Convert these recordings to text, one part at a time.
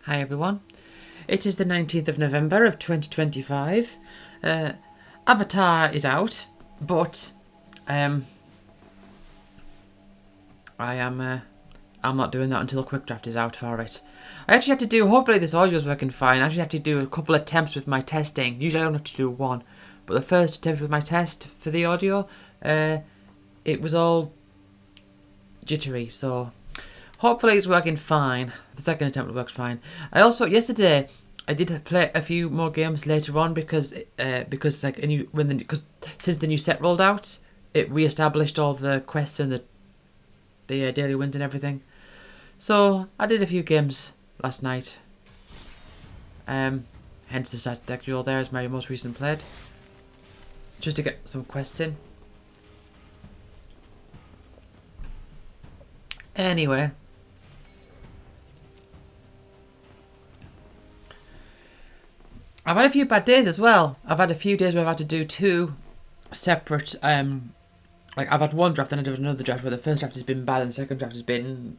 Hi everyone. It is the 19th of November of 2025. Avatar is out, but I'm not doing that until a quick draft is out for it. I actually had to do, hopefully this audio is working fine, I actually had to do a couple of attempts with my testing. Usually I don't have to do one, but the first attempt with my test for the audio, it was all jittery, so hopefully it's working fine. The second attempt works fine. I also, yesterday, I did play a few more games later on because since the new set rolled out, it re-established all the quests and the daily wins and everything. So I did a few games last night. Hence the stat deck duel there is my most recent played, just to get some quests in. Anyway. I've had a few bad days as well. I've had a few days where I've had to do two separate, like I've had one draft, then I did another draft where the first draft has been bad and the second draft has been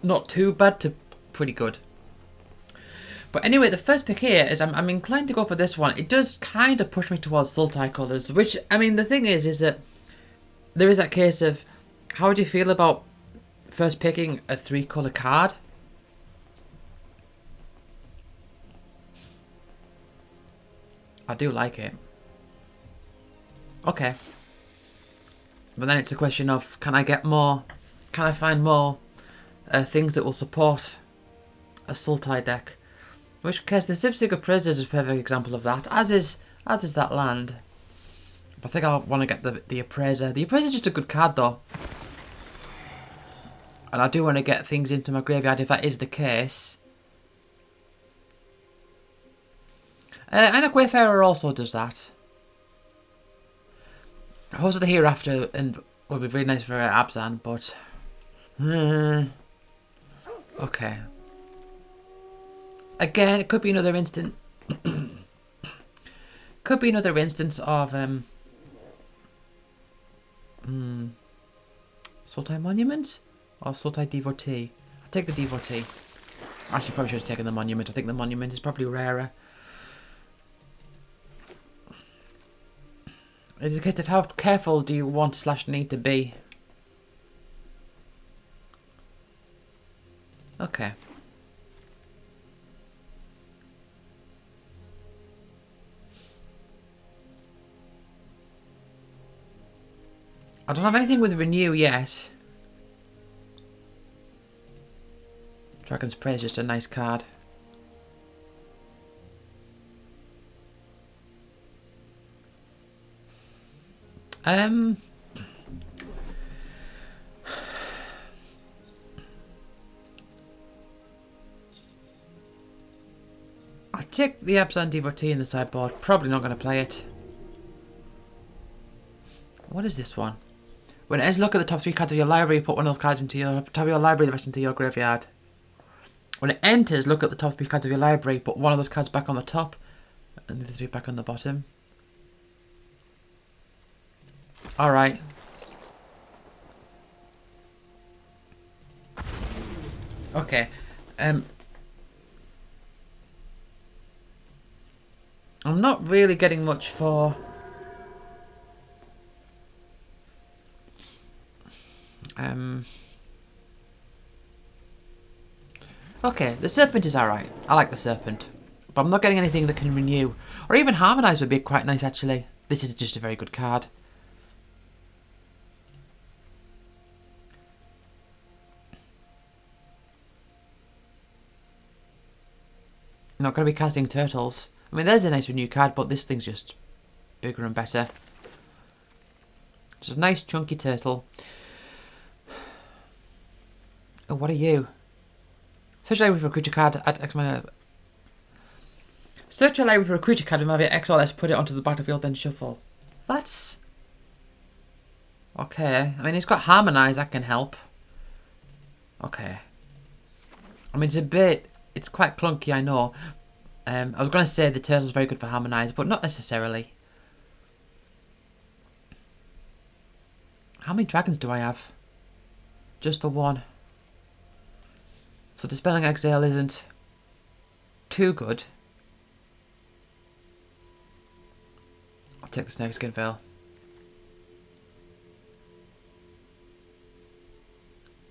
not too bad to pretty good. But anyway, the first pick here is I'm inclined to go for this one. It does kind of push me towards Sultai colours, which, I mean, the thing is that there is that case of, how would you feel about first picking a 3-colour card? I do like it. Okay. But then it's a question of, can I get more? Can I find more things that will support a Sultai deck? In which case, the Sipsiga Prisoners is a perfect example of that, as is that land. But I think I'll want to get the Appraiser. The Appraiser is just a good card, though. And I do want to get things into my graveyard if that is the case. And a Wayfarer also does that. Horse of the Hereafter and would be very nice for Abzan, but okay. Again, it could be another instant. Could be another instance of Sultai Monument or Sultai Devotee. I'll take the Devotee. Actually, probably should have taken the Monument. I think the Monument is probably rarer. It is a case of how careful do you want / need to be. Okay. I don't have anything with Renew yet. Dragon's Prey is just a nice card. I'll take the Abzan Devotee in the sideboard. Probably not going to play it. What is this one? When it ends, look at the top 3 cards of your library. Put one of those cards into your top of your library, the rest into your graveyard. When it enters, look at the top 3 cards of your library. Put one of those cards back on the top, and the other 3 back on the bottom. All right. Okay. I'm not really getting much for okay, the Serpent is alright. I like the Serpent. But I'm not getting anything that can renew. Or even Harmonise would be quite nice, actually. This is just a very good card. I'm not going to be casting Turtles. I mean, there's a nice renew card, but this thing's just bigger and better. It's a nice chunky turtle. Oh, what are you? Search library for a creature card at X mana. Search a library for a creature card with maybe X or less, put it onto the battlefield, then shuffle. That's okay. I mean, it's got Harmonise, that can help. Okay. I mean, it's quite clunky, I know. I was going to say the turtle's very good for Harmonise, but not necessarily. How many dragons do I have? Just the one. So Dispelling Exile isn't too good. I'll take the Snakeskin Veil.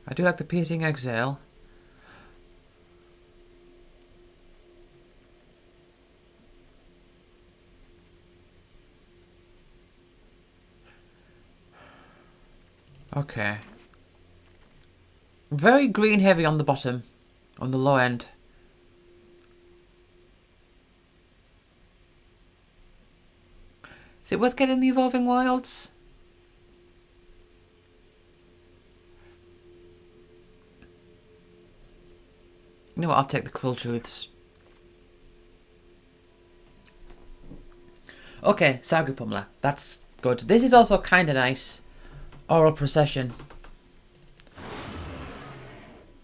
I do like the Piercing Exile. Okay. Very green heavy on the bottom. On the low end. Is it worth getting the Evolving Wilds? You know what, I'll take the Cruel Truths. Okay, Sagu Pummeler. That's good. This is also kind of nice. Oral Procession.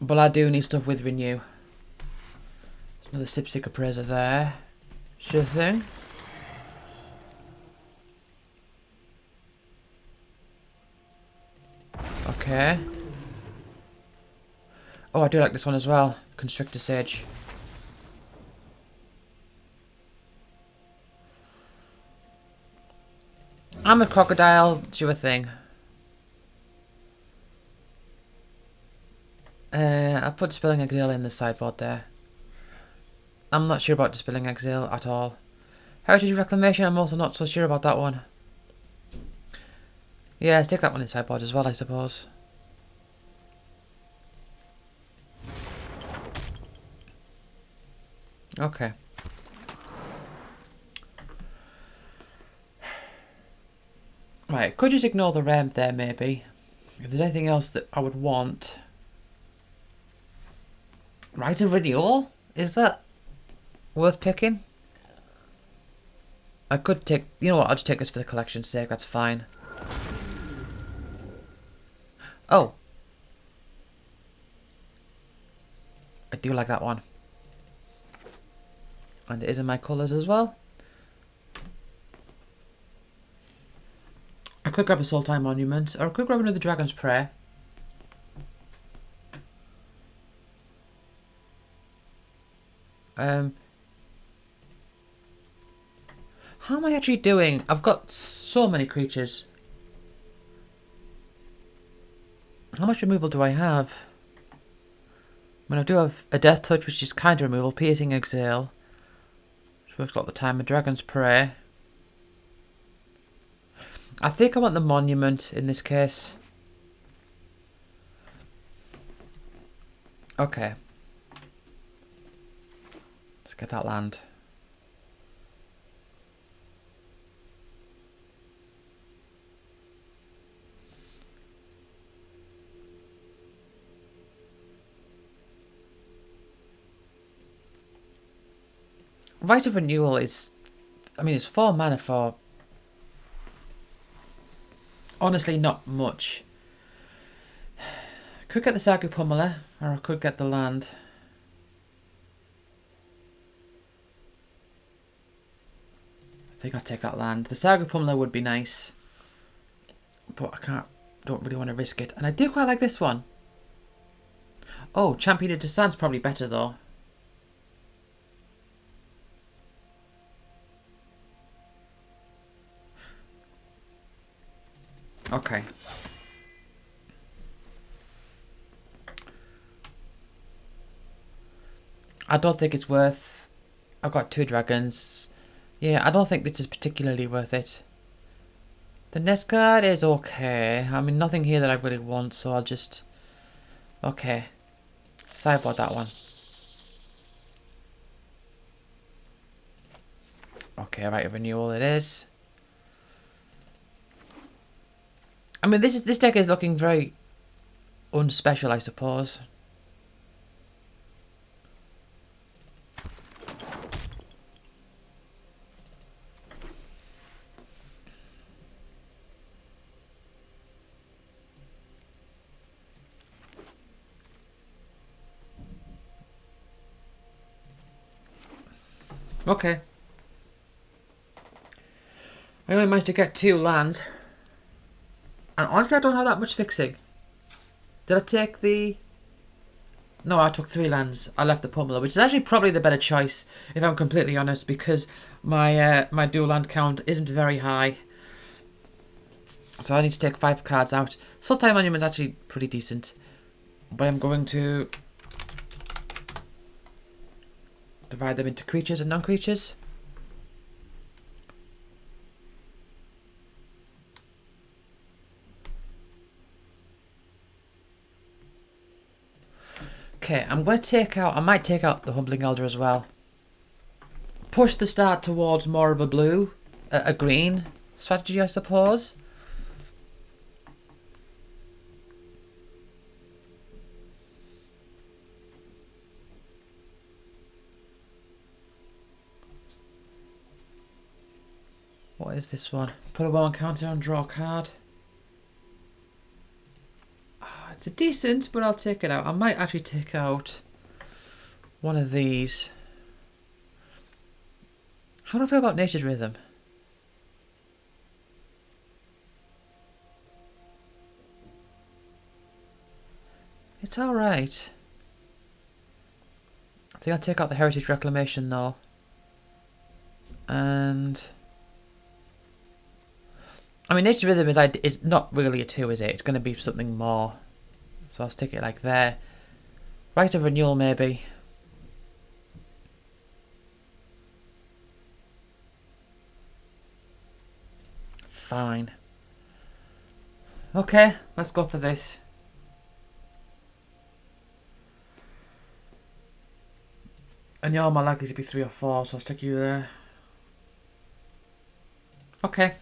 But I do need stuff with Renew. There's another Sipsic Appraiser there. Sure thing. Okay. Oh, I do like this one as well. Constrictor Sage. I'm a crocodile. Sure thing. I'll put Dispelling Exile in the sideboard there. I'm not sure about Dispelling Exile at all. Heritage Reclamation, I'm also not so sure about that one. Yeah, let's take that one in sideboard as well, I suppose. Okay. Right, could just ignore the ramp there, maybe. If there's anything else that I would want... Right of Renewal? Is that worth picking? I could take... You know what, I'll just take this for the collection's sake, that's fine. Oh. I do like that one. And it is in my colours as well. I could grab a Soul Time Monument, or I could grab another Dragon's Prayer. How am I actually doing? I've got so many creatures. How much removal do I have? I mean, I do have a Death Touch, which is kind of removal. Piercing Exile, which works a lot of the time. A Dragon's Prayer. I think I want the Monument in this case. Okay. Let's get that land. Rite of Renewal is... I mean, it's 4 mana for... Honestly, not much. Could get the Sagu Pummeler, or I could get the land. I think I'll take that land. The Sagu Pummeler would be nice. But I don't really want to risk it. And I do quite like this one. Oh, Champion of Descent's probably better though. Okay. I don't think it's worth... I've got 2 dragons. Yeah, I don't think this is particularly worth it. The Nest Guard is okay. I mean, nothing here that I really want, so I'll just... Okay. Sideboard that one. Okay, Rite of Renewal it is. I mean, this deck is looking very unspecial, I suppose. Okay. I only managed to get 2 lands. And honestly, I don't have that much fixing. Did I take the... No, I took 3 lands. I left the Pummeler, which is actually probably the better choice, if I'm completely honest, because my dual land count isn't very high. So I need to take 5 cards out. Sultai Monument's actually pretty decent. But I'm going to divide them into creatures and non-creatures. Okay, I'm going to take out... I might take out the Humbling Elder as well. Push the start towards more of a blue, a green strategy, I suppose. What is this one? Put a 1 counter on, draw a card. It's a decent, but I'll take it out. I might actually take out one of these. How do I feel about Nature's Rhythm? It's alright. I think I'll take out the Heritage Reclamation though. And... I mean, Nature's Rhythm is not really a 2, is it? It's going to be something more. So I'll stick it like there. Rite of Renewal, maybe. Fine. Okay, let's go for this. And you're more likely to be 3 or 4, so I'll stick you there. Okay.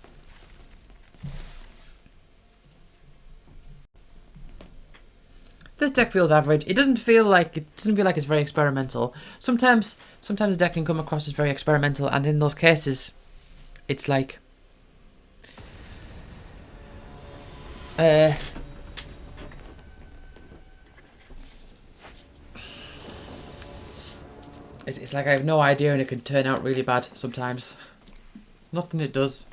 This deck feels average. It doesn't feel like it's very experimental. Sometimes the deck can come across as very experimental, and in those cases, it's like it's like I have no idea, and it can turn out really bad sometimes. Nothing it does.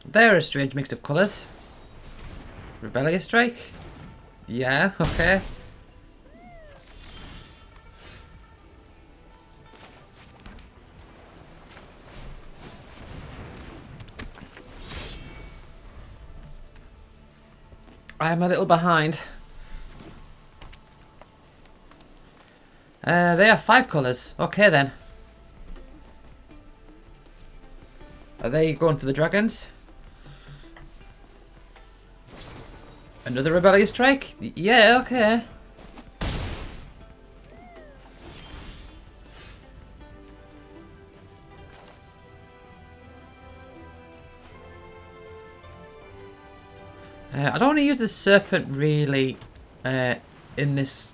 They're a strange mix of colours. Rebellious Strike? Yeah, okay. I'm a little behind. They are 5 colours. Okay then. Are they going for the dragons? Another Rebellious Strike? Yeah, okay. I don't want to use the Serpent really in this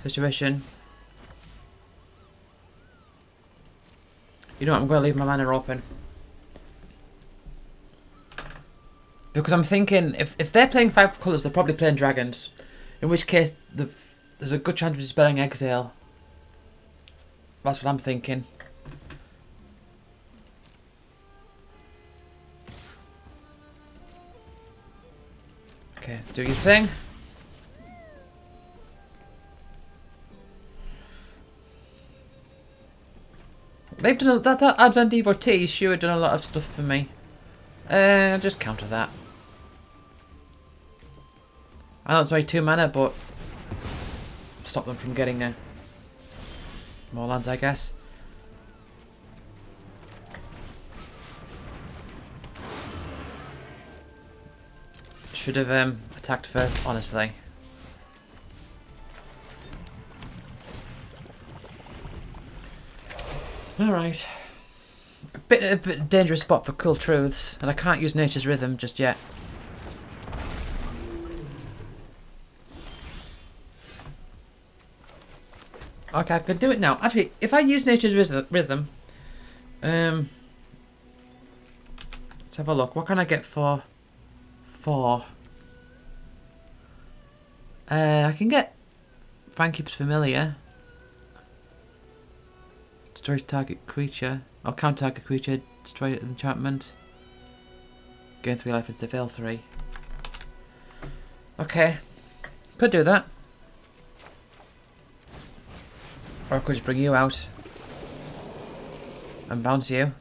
situation. You know what, I'm going to leave my mana open. Because I'm thinking, if they're playing 5 colours, they're probably playing dragons. In which case, there's a good chance of dispelling Exile. That's what I'm thinking. Okay, do your thing. They've done that Advent Devotee sure done a lot of stuff for me. I'll just counter that. I know it's only 2 mana, but stop them from getting more lands, I guess. Should have attacked first, honestly. Alright. A bit dangerous spot for Cool Truths, and I can't use Nature's Rhythm just yet. Okay, I could do it now. Actually, if I use Nature's Rhythm, let's have a look. What can I get for 4? I can get Frankeep's Familiar. Destroy target creature. Or counter target creature. Destroy enchantment. Gain 3 life instead of fail 3. Okay. Could do that. Or I could just bring you out. And bounce you.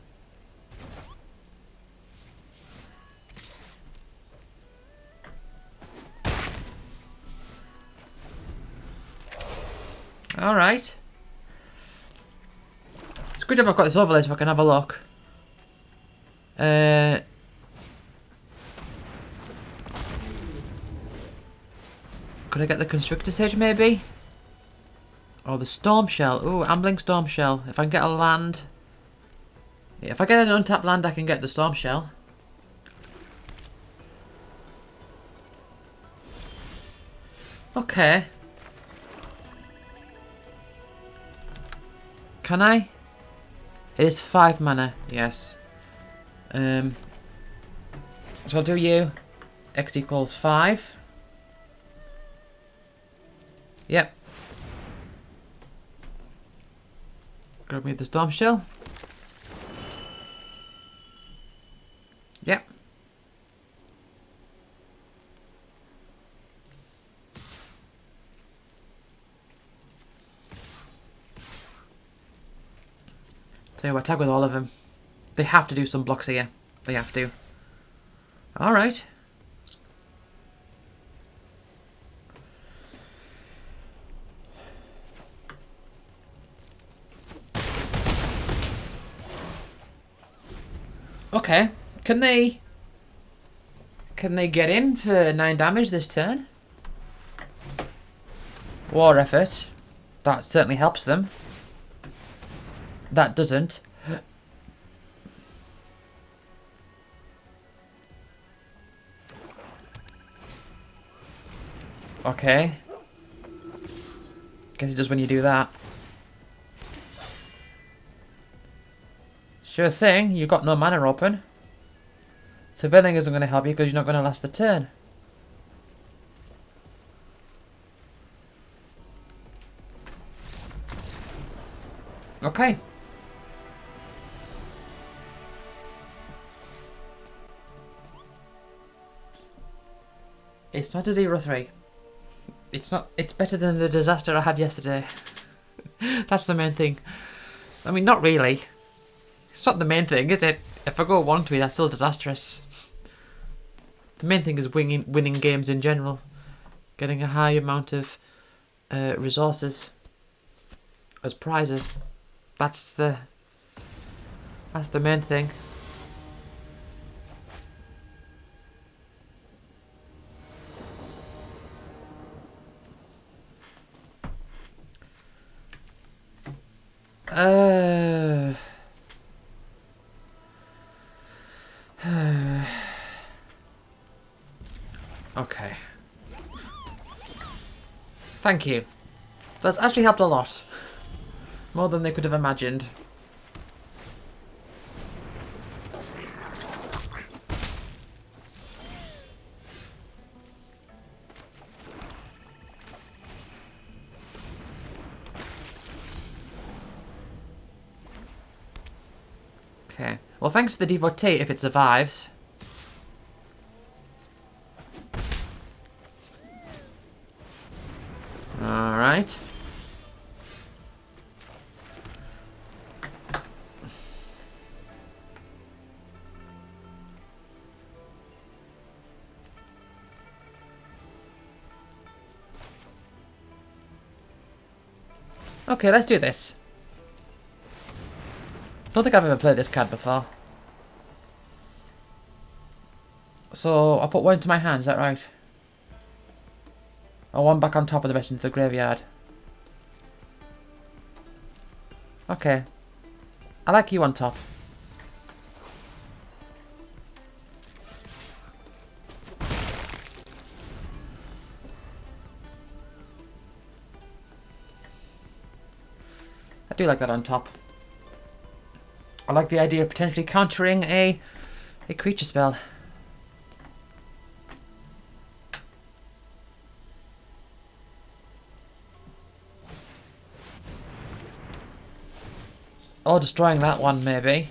Alright. It's a good job I've got this overlay so I can have a look. Could I get the Constrictor Sage maybe? Or the Storm Shell. Ooh, Ambling Storm Shell. If I can get a land. Yeah, if I get an untapped land I can get the Storm Shell. Okay. Can I? It is 5 mana, yes. So I'll do you. X equals 5. Yep. Grab me the Storm Shell. Yep. Tell you what, tag with all of them. They have to do some blocks here. They have to. Alright. Okay. Can they get in for 9 damage this turn? War effort. That certainly helps them. That doesn't. Okay. Guess it does when you do that. Sure thing, you've got no mana open. Surveilling isn't going to help you because you're not going to last the turn. Okay. It's not a 0-3. It's not. It's better than the disaster I had yesterday. That's the main thing. I mean, not really. It's not the main thing, is it? If I go 1-3, that's still disastrous. The main thing is winning games in general. Getting a high amount of resources as prizes. That's the main thing. Okay. Thank you. That's actually helped a lot. More than they could have imagined. Okay. Well, thanks to the devotee if it survives. Alright. Okay, let's do this. Don't think I've ever played this card before. So, I'll put 1 into my hand, is that right? Oh, one back on top of the rest into the graveyard. Okay. I like you on top. I do like that on top. I like the idea of potentially countering a creature spell. Or destroying that one, maybe.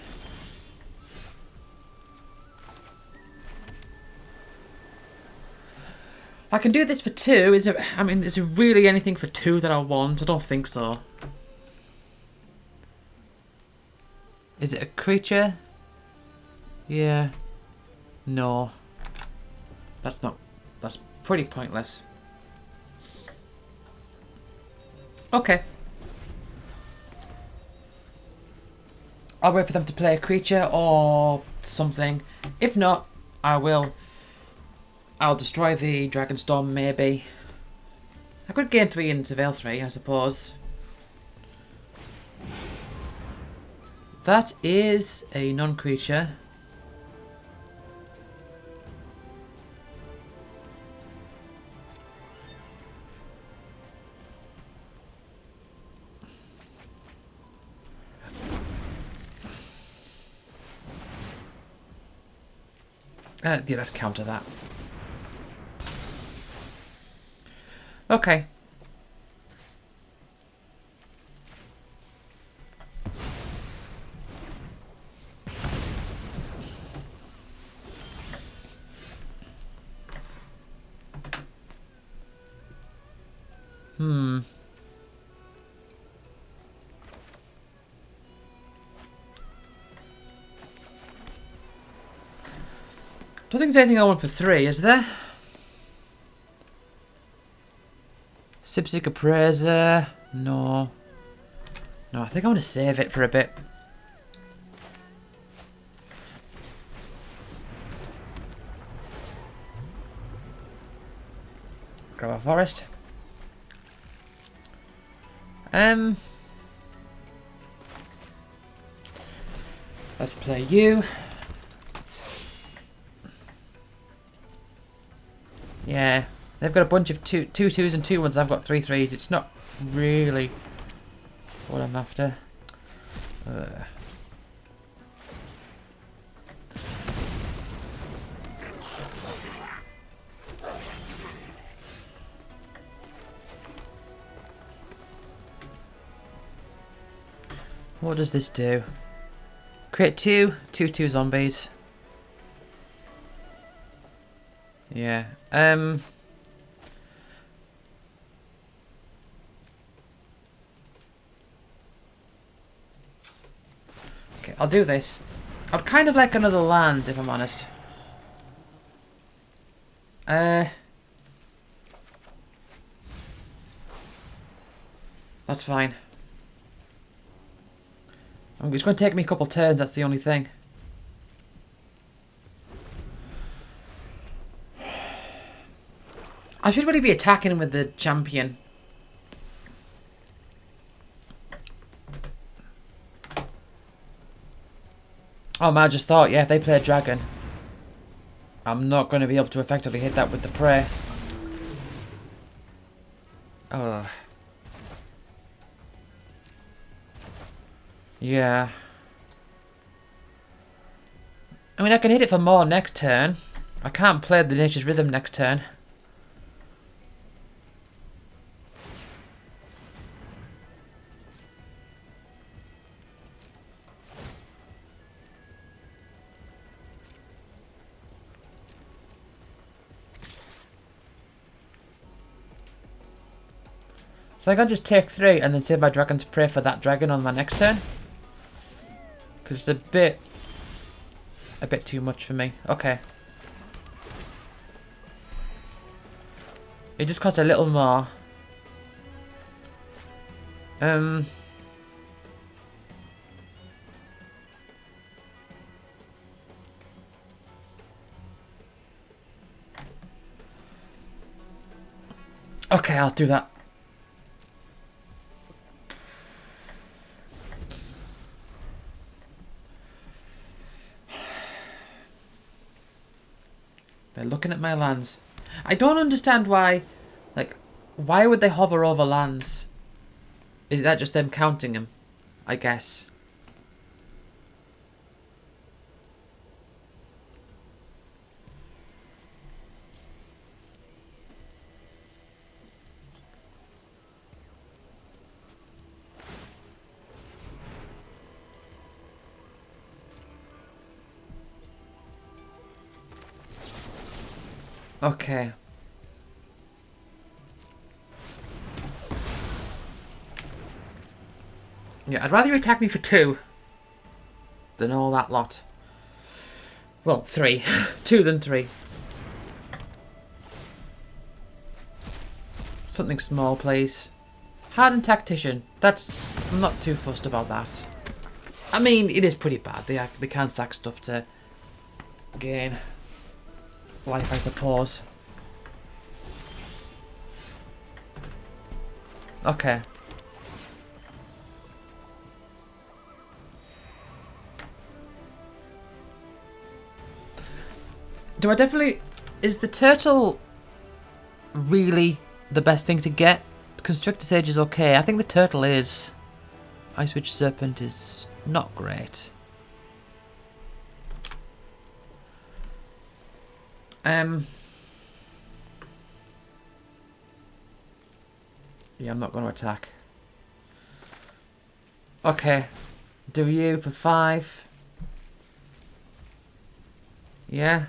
I can do this for 2. Is there really anything for 2 that I want? I don't think so. Is it a creature? Yeah. No. That's pretty pointless. Okay. I'll wait for them to play a creature or something. If not, I'll destroy the Dragonstorm, maybe. I could gain 3 and Surveil 3, I suppose. That is a non-creature. Yeah, let's counter that. Okay. Don't think there's anything I want for 3, is there? Sipsic Appraiser. No. No, I think I want to save it for a bit. Grab a forest. Let's play you. Yeah, they've got a bunch of 2 2s and 2 1s. I've got 3 3s. It's not really what I'm after. What does this do? Create 2 2 zombies. Yeah. Okay, I'll do this. I'd kind of like another land, if I'm honest. That's fine. It's going to take me a couple turns, that's the only thing. I should really be attacking with the champion. Oh man, I just thought, yeah, if they play a dragon, I'm not going to be able to effectively hit that with the prey. Oh. Yeah. I mean, I can hit it for more next turn. I can't play the Nature's Rhythm next turn. So I can just take 3 and then save my Dragon's Prey for that dragon on my next turn. Because it's a bit too much for me. Okay. It just costs a little more. Okay, I'll do that. They're looking at my lands. I don't understand why, like, why would they hover over lands? Is that just them counting them? I guess. Okay. Yeah, I'd rather you attack me for 2 than all that lot. Well, 3. 2 than 3. Something small, please. Hardened Tactician. I'm not too fussed about that. I mean, it is pretty bad. They can sack stuff to gain life, I suppose. Okay. Do I definitely... Is the turtle really the best thing to get? Constrictor Sage is okay. I think the turtle is. Ice Witch Serpent is not great. Yeah, I'm not going to attack. Okay. Do you for 5. Yeah.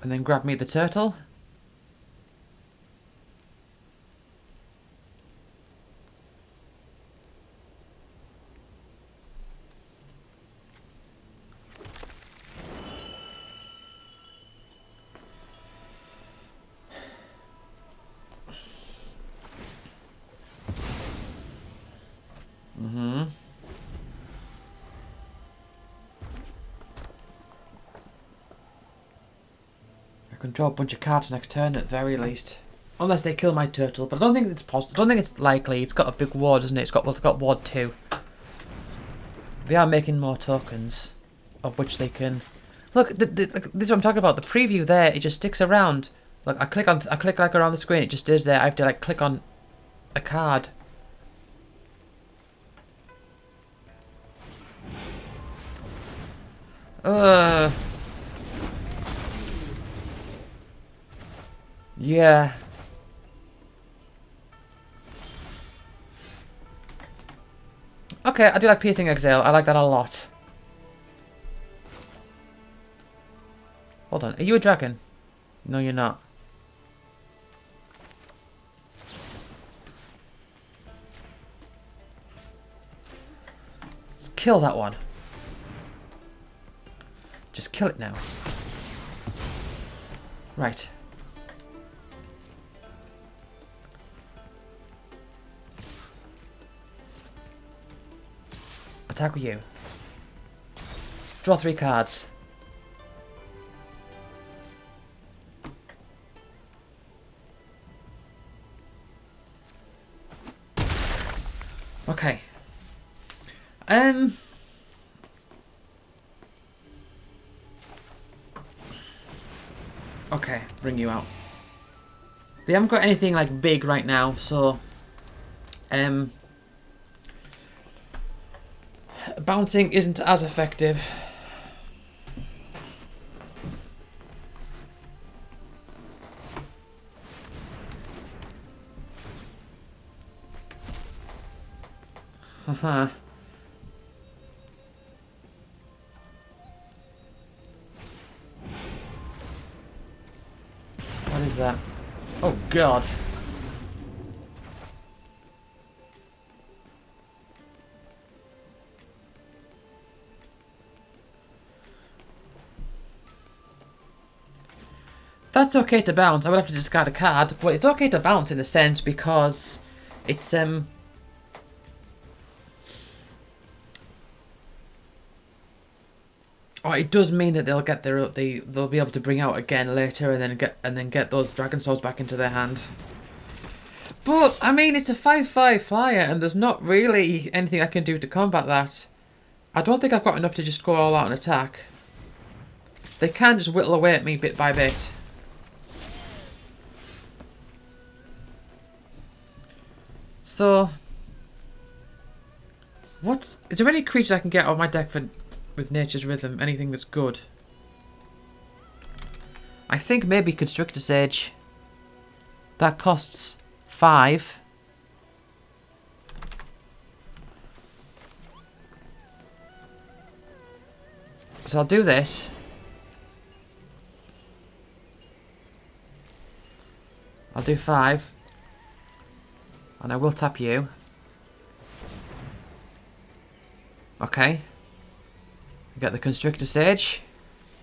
And then grab me the turtle. I can draw a bunch of cards next turn at very least. Unless they kill my turtle, but I don't think it's possible. I don't think it's likely. It's got a big ward, doesn't it? It's got ward 2. They are making more tokens, of which they can. Look, this is what I'm talking about. The preview there, it just sticks around. Like I click like around the screen, it just stays there. I have to like click on a card. Yeah. Okay, I do like Piercing Exhale. I like that a lot. Hold on, are you a dragon? No, you're not. Let's kill that one. Just kill it now. Right. Attack with you. Draw 3 cards. Okay. Okay, bring you out. They haven't got anything like big right now, so bouncing isn't as effective. Haha. What is that? Oh god. That's okay to bounce. I would have to discard a card, but it's okay to bounce in a sense because it's oh, it does mean that they'll get they'll be able to bring out again later and then get those Dragonstorms back into their hand. But, I mean, it's a 5/5 flyer, and there's not really anything I can do to combat that. I don't think I've got enough to just go all out and attack. They can just whittle away at me bit by bit. So, is there any creatures I can get out of my deck with Nature's Rhythm? Anything that's good? I think maybe Constrictor Sage. That costs 5. So I'll do this. I'll do 5. And I will tap you. Okay. Get the Constrictor Sage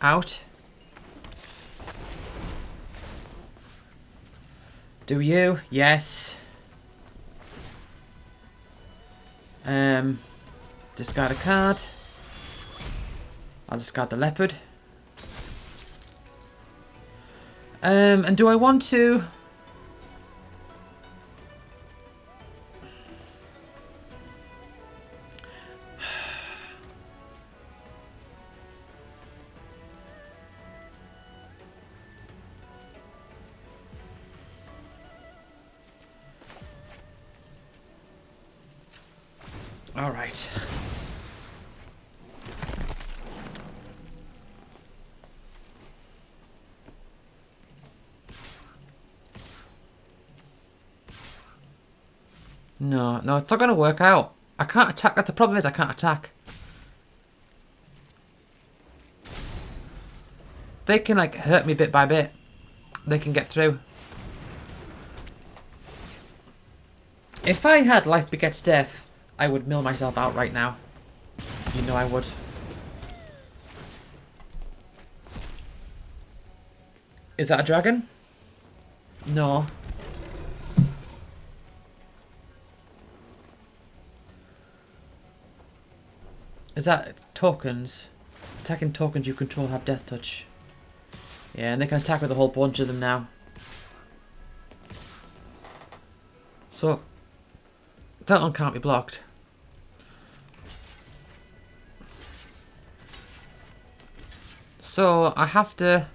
out. Do you? Yes. Discard a card. I'll discard the leopard. And do I want to... All right. No, it's not going to work out. I can't attack. That's the problem is I can't attack. They can, like, hurt me bit by bit. They can get through. If I had Life Begets Death, I would mill myself out right now. You know I would. Is that a dragon? No. Is that tokens? Attacking tokens you control have death touch. Yeah, and they can attack with a whole bunch of them now. So, that one can't be blocked. So, I have to...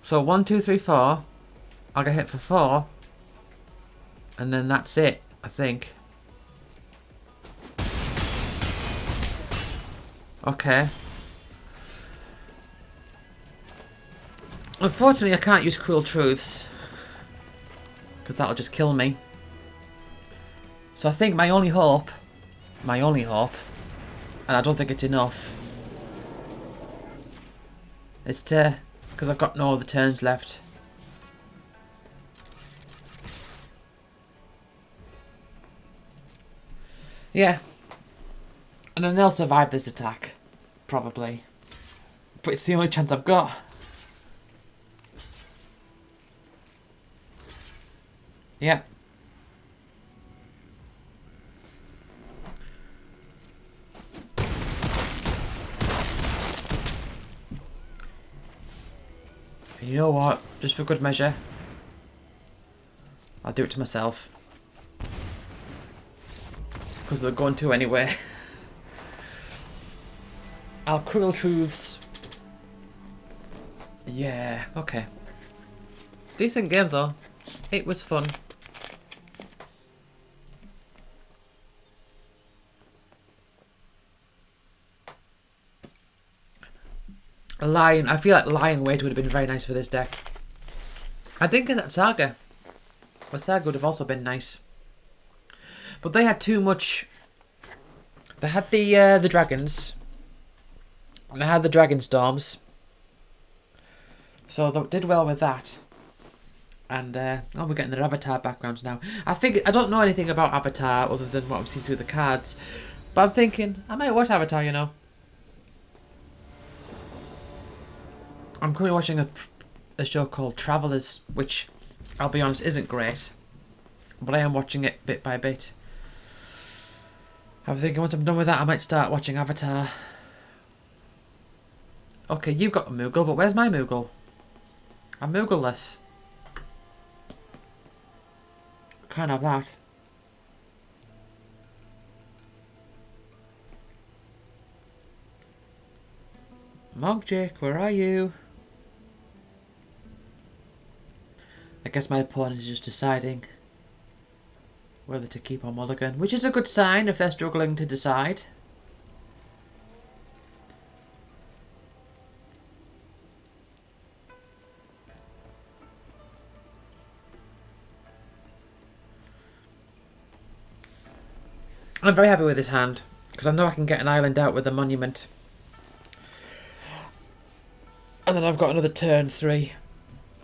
So, 1, 2, 3, 4. I'll get hit for 4. And then that's it, I think. Okay. Unfortunately, I can't use Cruel Truths. Because that'll just kill me. So I think my only hope, and I don't think it's enough, is to, because I've got no other turns left. Yeah. And then they'll survive this attack. Probably. But it's the only chance I've got. Yeah. And you know what? Just for good measure, I'll do it to myself. Because they're going to anyway. Our Cruel Truths. Yeah, okay. Decent game though. It was fun. Lion. I feel like Lion Weight would have been very nice for this deck. I think that Saga. But Saga would have also been nice. But they had too much. They had the dragons. And they had the Dragonstorms. So they did well with that. And oh, we're getting their Avatar backgrounds now. I don't know anything about Avatar other than what I'm seeing through the cards. But I'm thinking I might watch Avatar, you know. I'm currently watching a show called Travelers, which I'll be honest isn't great. But I am watching it bit by bit. I'm thinking once I'm done with that, I might start watching Avatar. Okay, you've got a Moogle, but where's my Moogle? I'm Moogleless. Can't have that. Mogjik, where are you? I guess my opponent is just deciding whether to keep on mulligan, which is a good sign if they're struggling to decide. I'm very happy with this hand, because I know I can get an island out with a monument. And then I've got another turn 3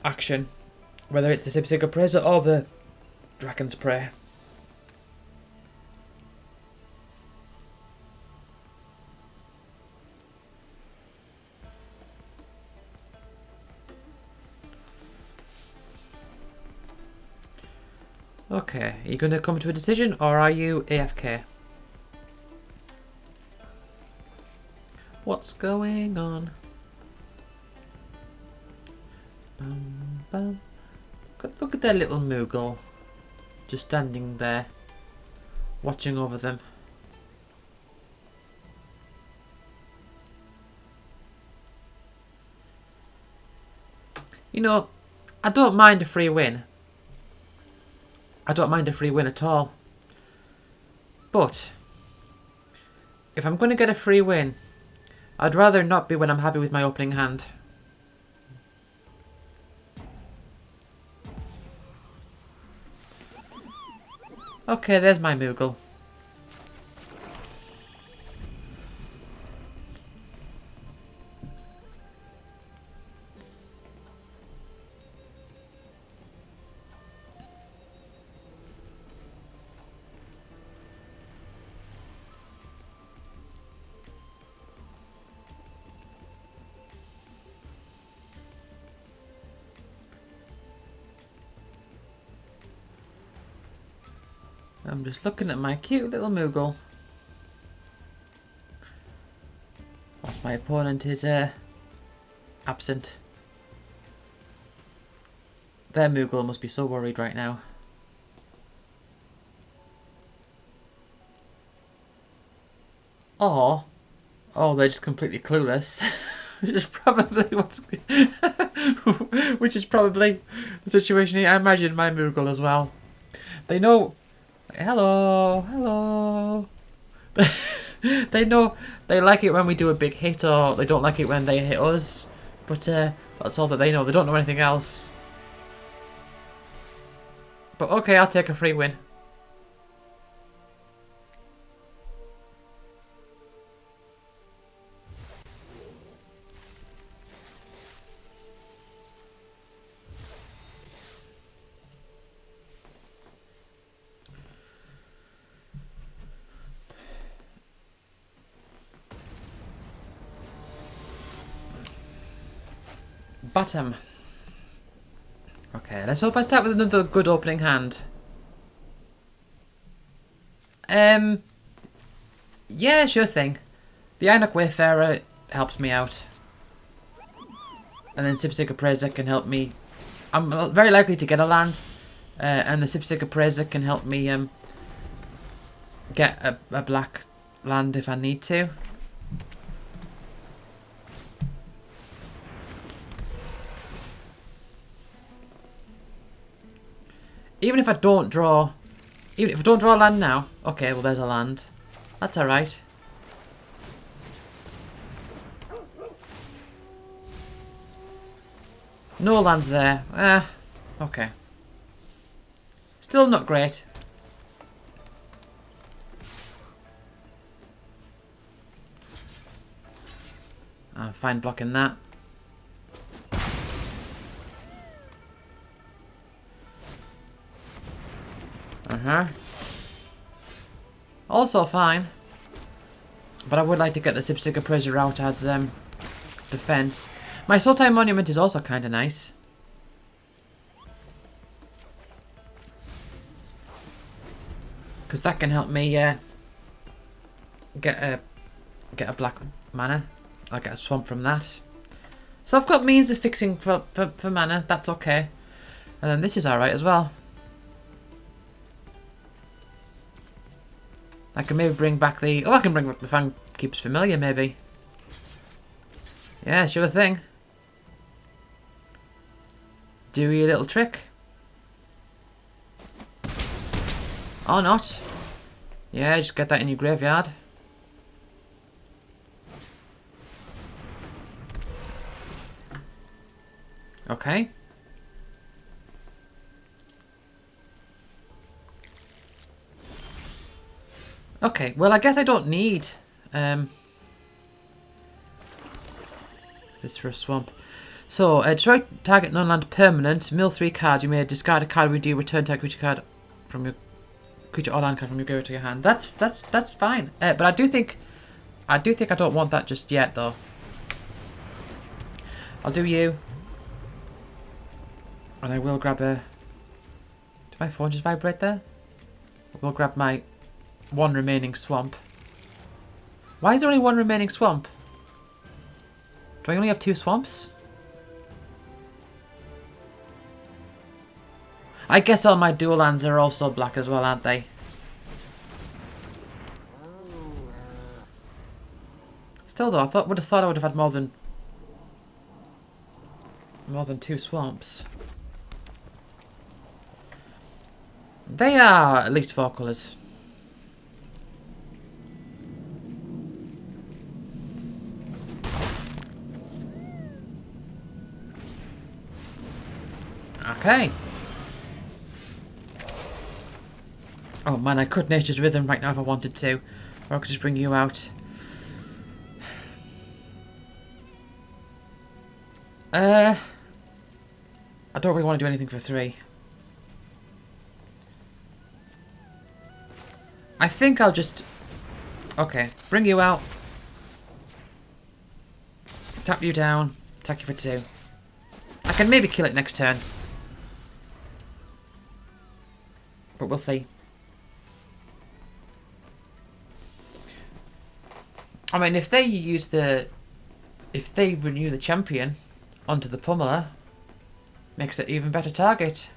action, whether it's the Sipsig Appraiser or the Dragon's Prey. Okay, are you going to come to a decision or are you AFK? What's going on? Bum, bum. Look at their little Moogle. Just standing there. Watching over them. You know, I don't mind a free win. I don't mind a free win at all. But if I'm going to get a free win, I'd rather not be when I'm happy with my opening hand. Okay, there's my Moogle. I'm just looking at my cute little Moogle. Whilst my opponent is absent. Their Moogle must be so worried right now. Or, oh, they're just completely clueless. Which is probably what's which is probably the situation here. I imagine my Moogle as well. They know. Hello, hello. They know they like it when we do a big hit, or they don't like it when they hit us. But that's all that they know. They don't know anything else. But okay, I'll take a free win. Bottom. Okay, let's hope I start with another good opening hand. Yeah, sure thing. The Ainok Wayfarer helps me out. And then Sipsig Appraiser can help me. I'm very likely to get a land. And the Sipsig Appraiser can help me get a black land if I need to. Even if I don't draw a land now, okay, well there's a land. That's alright. No lands there. Okay. Still not great. I'm fine blocking that. Also fine. But I would like to get the Sipsig Appraiser out as defense. My Sultai Monument is also kind of nice. Because that can help me get a black mana. I'll get a swamp from that. So I've got means of fixing for mana. That's okay. And then this is alright as well. I can maybe bring back the... Oh, I can bring back the Fang Keeps Familiar, maybe. Yeah, sure thing. Do your little trick. Or not. Yeah, just get that in your graveyard. Okay. Okay, well I guess I don't need this for a swamp. So, destroy target non-land permanent, mill 3 cards, you may discard a card when you return target creature card from your creature or land card from your graveyard to your hand. That's fine. But I think I don't want that just yet though. I'll do you. And I will grab a... Did my phone just vibrate there? I will grab my one remaining swamp. Why is there only one remaining swamp? Do I only have 2 swamps? I guess all my dual lands are also black as well, aren't they? Still though, I would have thought I would have had more than 2 swamps. They are at least 4 colours. Okay. Oh man, I could Nature's Rhythm right now if I wanted to. Or I could just bring you out. I don't really want to do anything for 3. I think I'll just... Okay, bring you out. Tap you down. Attack you for 2. I can maybe kill it next turn. But we'll see. I mean, if they use the... If they renew the champion onto the pummeler, makes it even better target.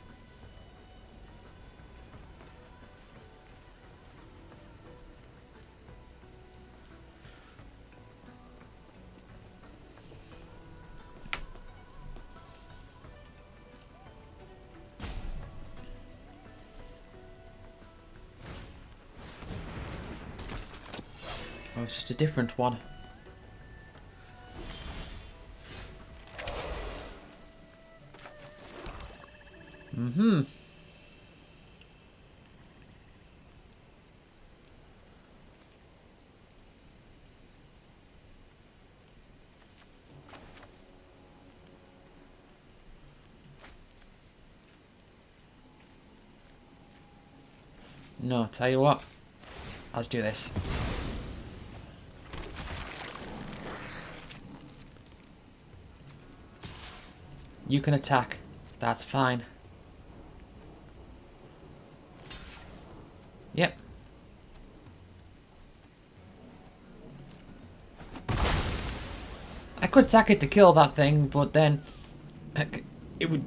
Oh, it's just a different one. Mm-hmm. No, tell you what. Let's do this. You can attack. That's fine. Yep. I could sack it to kill that thing, but then it would.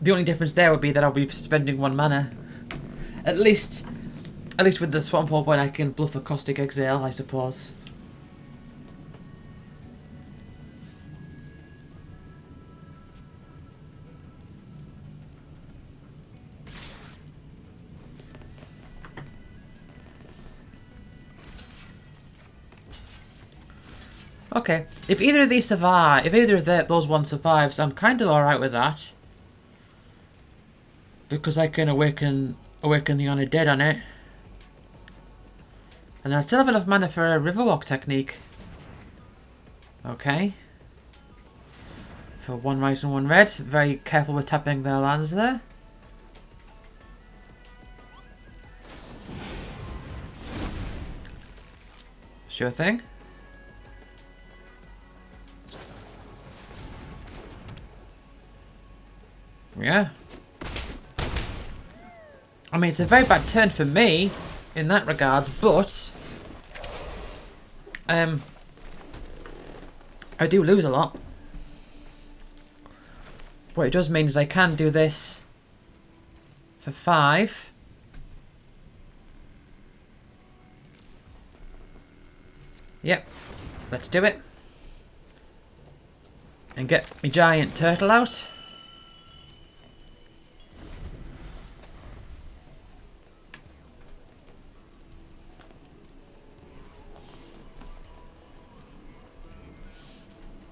The only difference there would be that I'll be spending 1 mana. At least with the Swamp Hole point, I can bluff a Caustic Exile, I suppose. Okay, if either of these survive, if either of those ones survives, I'm kind of alright with that. Because I can awaken the Undead on it. And I still have enough mana for a Riverwalk technique. Okay. For 1 white and 1 red. Very careful with tapping their lands there. Sure thing. Yeah. I mean, it's a very bad turn for me in that regard, but I do lose a lot. What it does mean is I can do this for 5. Yep, let's do it. And get my giant turtle out.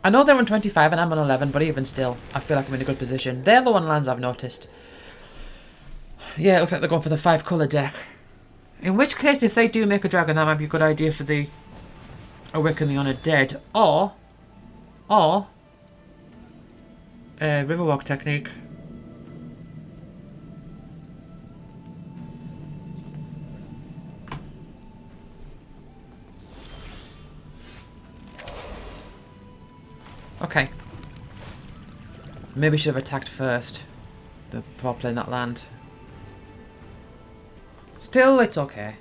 I know they're on 25 and I'm on 11, but even still, I feel like I'm in a good position. They're low on lands, I've noticed. Yeah, it looks like they're going for the 5 colour deck. In which case, if they do make a dragon, that might be a good idea for the Awaken the Honoured Dead. Or Riverwalk technique. Okay. Maybe should have attacked first before playing that land. Still, it's okay.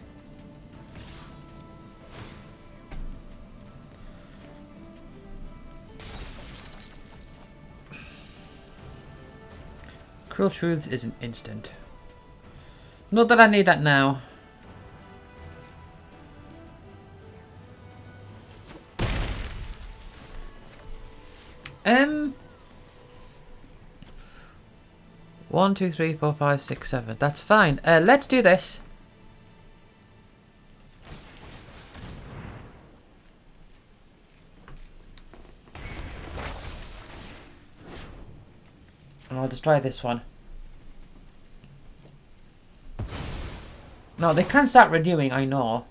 Cruel Truths is an instant. Not that I need that now. One, 2, 3, 4, 5, 6, 7. That's fine. Let's do this. I'll just try this one. No, they can start renewing, I know.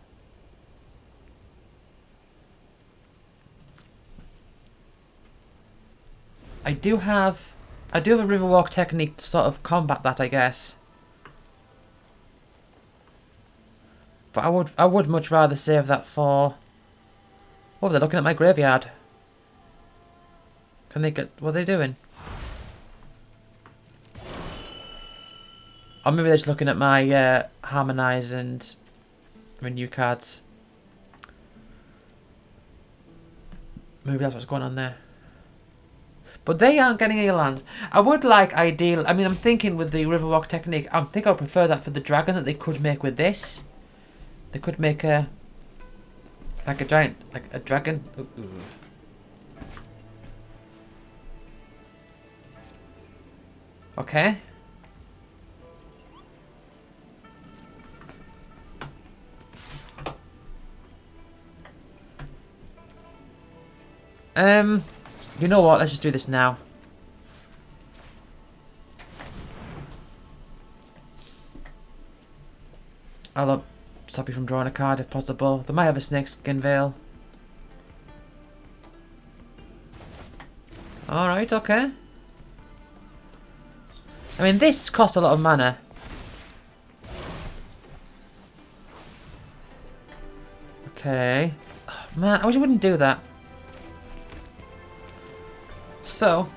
I do have a Riverwalk technique to sort of combat that, I guess. But I would much rather save that for... Oh, they're looking at my graveyard. Can they get... What are they doing? Or maybe they're just looking at my Harmonise and Renew cards. Maybe that's what's going on there. But they aren't getting any land. I would like ideal... I mean, I'm thinking with the Riverwalk technique, I think I would prefer that for the dragon that they could make with this. They could make a... Like a giant... Like a dragon. Ooh. Okay. You know what? Let's just do this now. I'll stop you from drawing a card if possible. They might have a snakeskin veil. Alright, okay. I mean, this costs a lot of mana. Okay. Oh, man, I wish I wouldn't do that. So,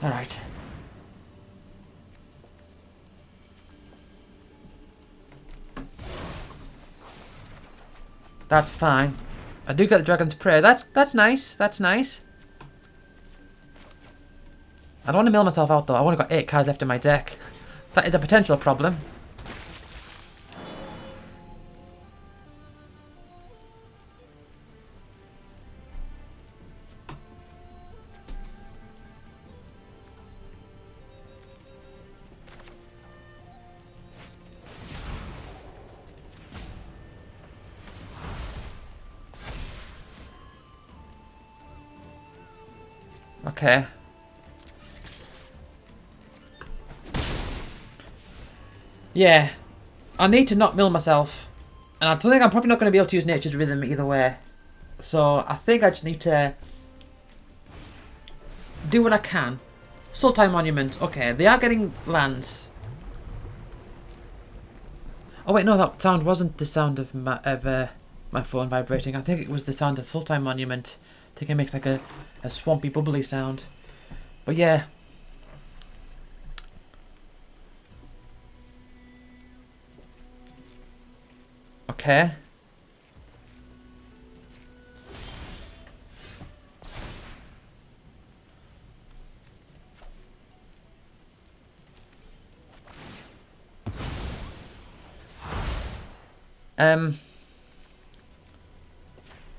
all right. That's fine. I do get the Dragon's Prey. That's nice. That's nice. I don't want to mill myself out though. I've only got 8 cards left in my deck. That is a potential problem. Okay. Yeah. I need to not mill myself. And I think I'm probably not going to be able to use Nature's Rhythm either way. So I think I just need to do what I can. Sultai Monument. Okay, they are getting lands. Oh wait, no, that sound wasn't the sound of my phone vibrating. I think it was the sound of Sultai Monument. I think it makes like a swampy, bubbly sound. But yeah. Okay.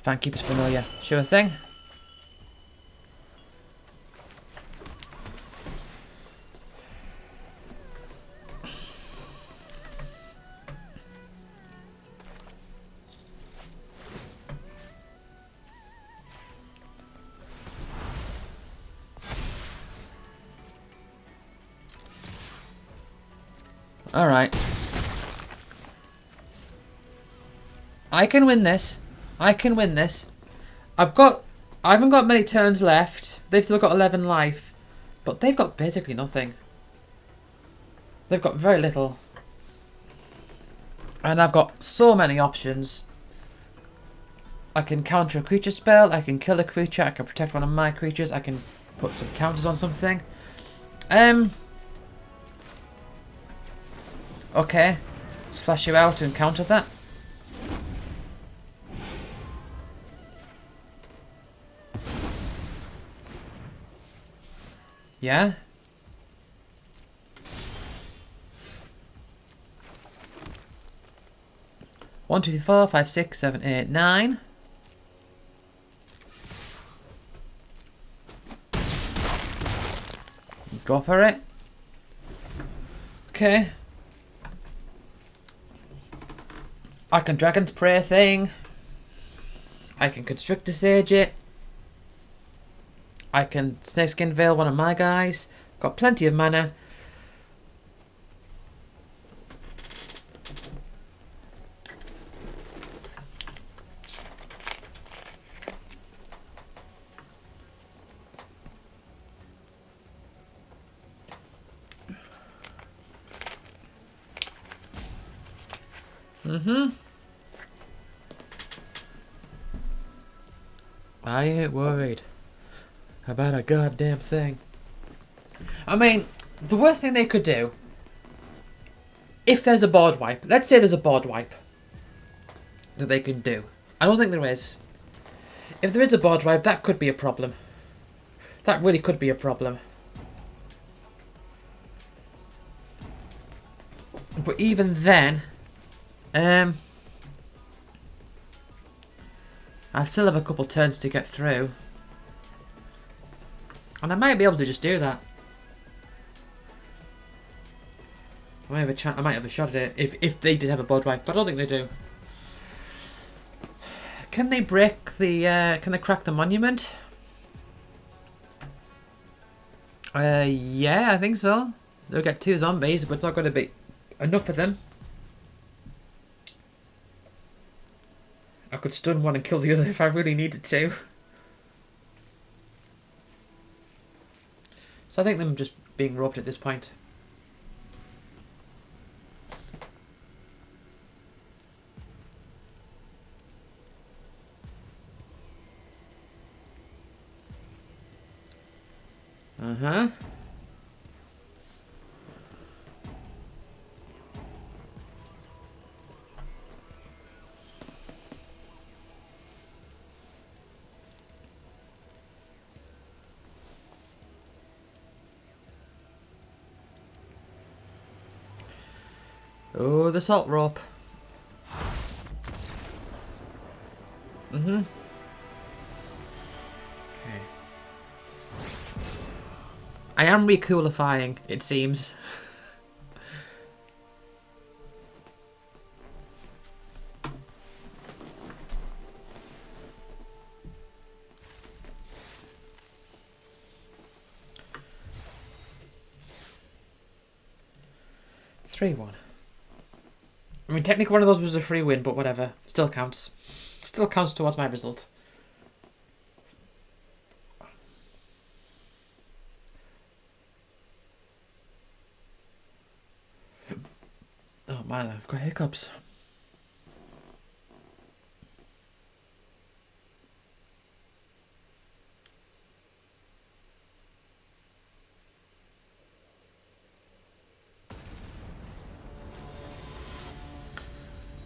Fankeeper's familiar. Sure thing. Alright. I can win this. I can win this. I haven't got many turns left. They've still got 11 life. But they've got basically nothing. They've got very little. And I've got so many options. I can counter a creature spell. I can kill a creature. I can protect one of my creatures. I can put some counters on something. Okay. Let's flash you out and counter that. Yeah. One, two, three, four, five, six, seven, eight, 9. Go for it. Okay. I can Dragon's Prey thing. I can Constrictor Sage it. I can Snakeskin Veil one of my guys. Got plenty of mana. I ain't worried about a goddamn thing. I mean, the worst thing they could do, if there's a board wipe, let's say there's a board wipe that they can do. I don't think there is. If there is a board wipe, that could be a problem. That really could be a problem. But even then, I still have a couple turns to get through. And I might be able to just do that. I might have a shot at it if they did have a board wipe, but I don't think they do. Can they break the can they crack the monument? Yeah, I think so. They'll get 2 zombies, but it's not going to be enough of them. I could stun one and kill the other if I really needed to. So I think them just being roped at this point. Uh-huh. Oh, the salt rope. Mm-hmm. Okay. I am recoolifying, it seems. Three, 1. I mean, technically one of those was a free win, but whatever. Still counts. Still counts towards my result. Oh man, I've got hiccups.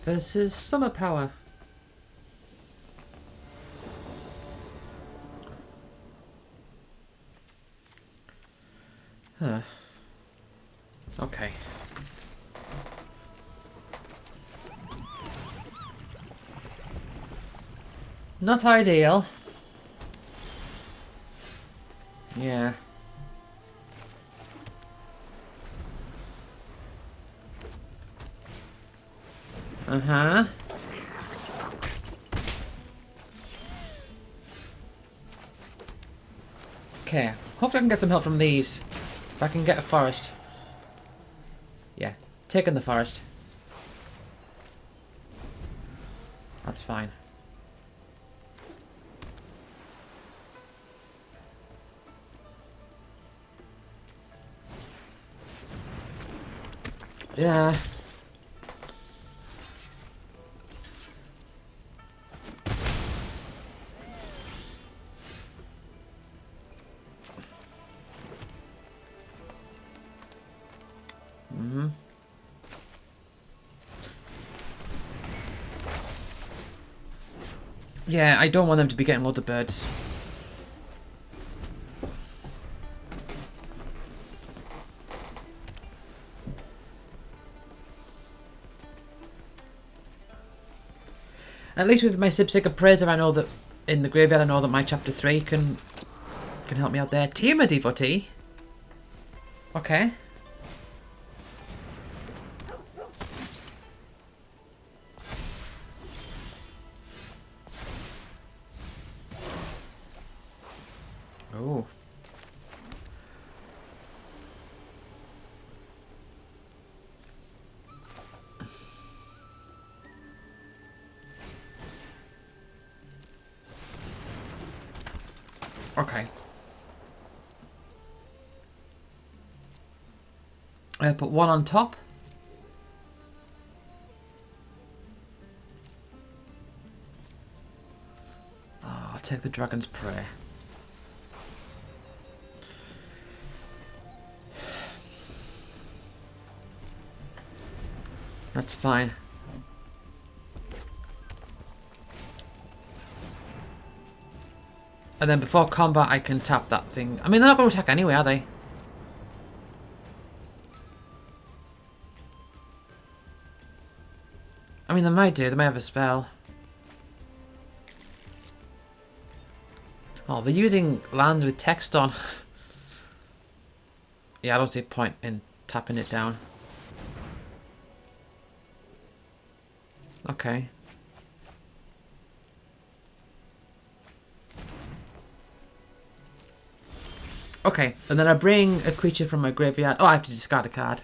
versus Summer Power. Huh. Okay. Not ideal. Yeah. Uh-huh. Okay. Hopefully I can get some help from these. If I can get a forest. Yeah. Taking the forest. That's fine. Yeah. Mm-hmm. Yeah, I don't want them to be getting loads of birds. At least with my Sipsic Appraiser, I know that in the graveyard, I know that my chapter 3 can help me out there. Teamer devotee. Okay. Oh. Okay. Put one on top. Oh, I'll take the Dragon's Prey. That's fine. And then before combat, I can tap that thing. I mean, they're not going to attack anyway, are they? I mean, they might do. They may have a spell. Oh, they're using land with text on. Yeah, I don't see a point in tapping it down. Okay. Okay, and then I bring a creature from my graveyard. Oh, I have to discard a card.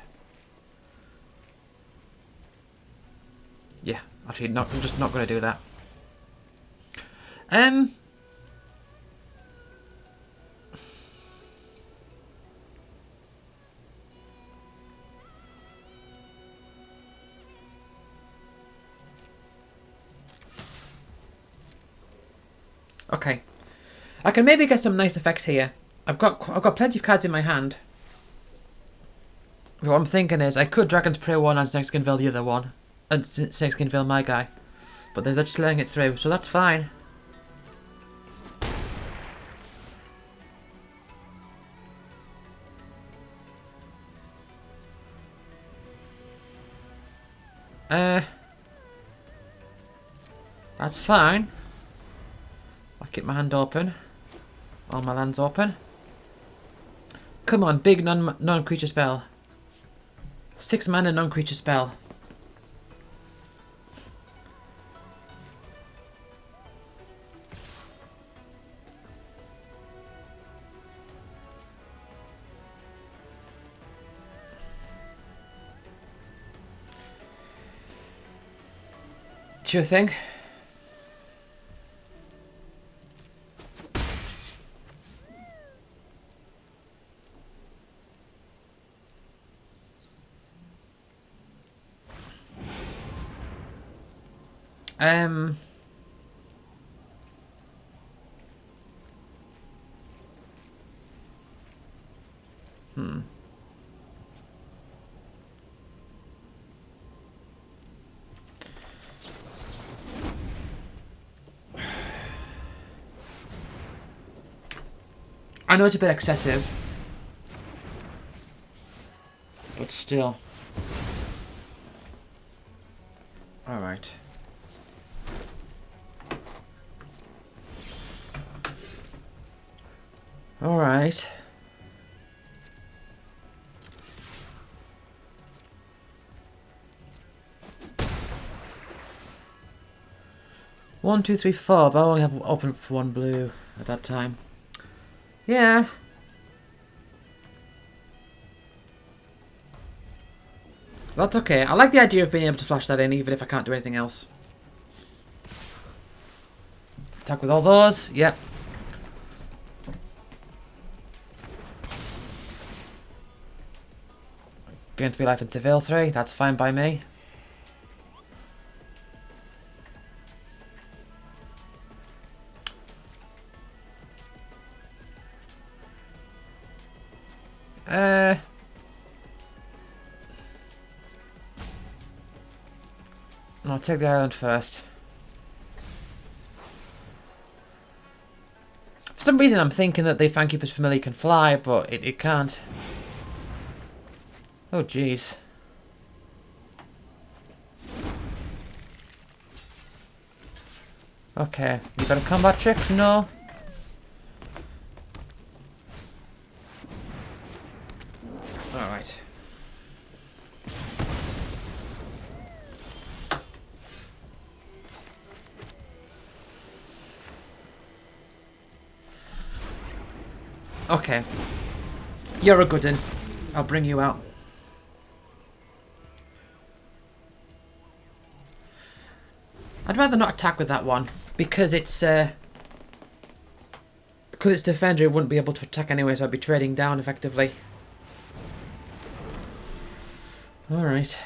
Yeah, actually, I'm just not going to do that. Okay, I can maybe get some nice effects here. I've got plenty of cards in my hand. What I'm thinking is I could Dragon's Prey one and Snake Skin Veil the other one, and Snake Skin Veil my guy, but they're just letting it through, so that's fine. That's fine. I'll keep my hand open. All my lands open. Come on, big non-creature spell. 6 mana non-creature spell. Sure thing. I know it's a bit excessive, but still. Alright. Alright. One, two, three, four, but I only have open for one blue at that time. Yeah. That's okay. I like the idea of being able to flash that in even if I can't do anything else. Attack with all those. Yep. Gain 3 life into Veil 3. That's fine by me. No, take the island first. For some reason I'm thinking that the Fankeeper's Familiar can fly, but it can't. Oh jeez. Okay, you got a combat trick? No. Alright. Okay. You're a good one. I'll bring you out. I'd rather not attack with that one because it's defender, it wouldn't be able to attack anyway, so I'd be trading down effectively. Alright.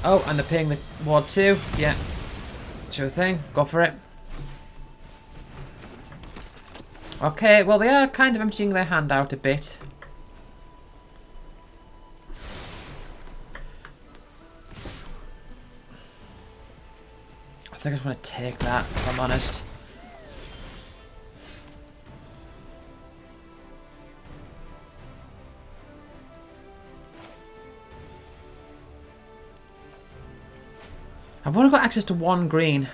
Oh, and they're paying the ward too. Yeah. Sure thing. Go for it. Okay, well they are kind of emptying their hand out a bit. I think I just want to take that, if I'm honest. I've only got access to one green.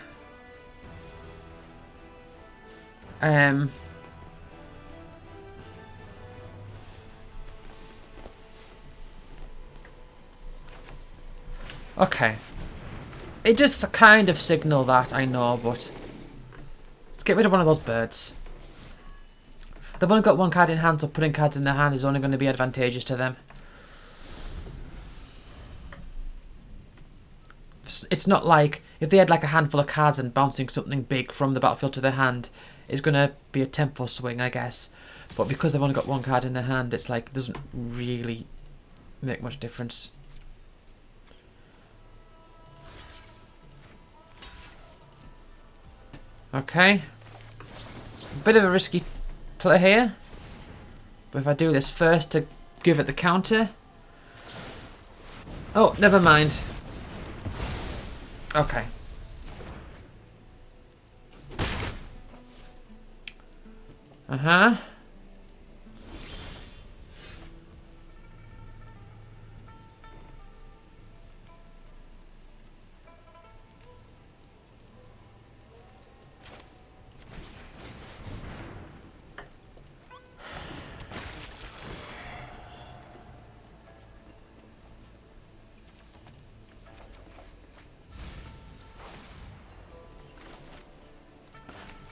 Okay. It just kind of signal that, I know, but let's get rid of one of those birds. They've only got one card in hand, so putting cards in their hand is only going to be advantageous to them. It's not like if they had like a handful of cards and bouncing something big from the battlefield to their hand is going to be a tempo swing, I guess. But because they've only got one card in their hand, it's like it doesn't really make much difference. Okay. Bit of a risky play here. But if I do this first to give it the counter... Oh, never mind. Okay. Uh-huh.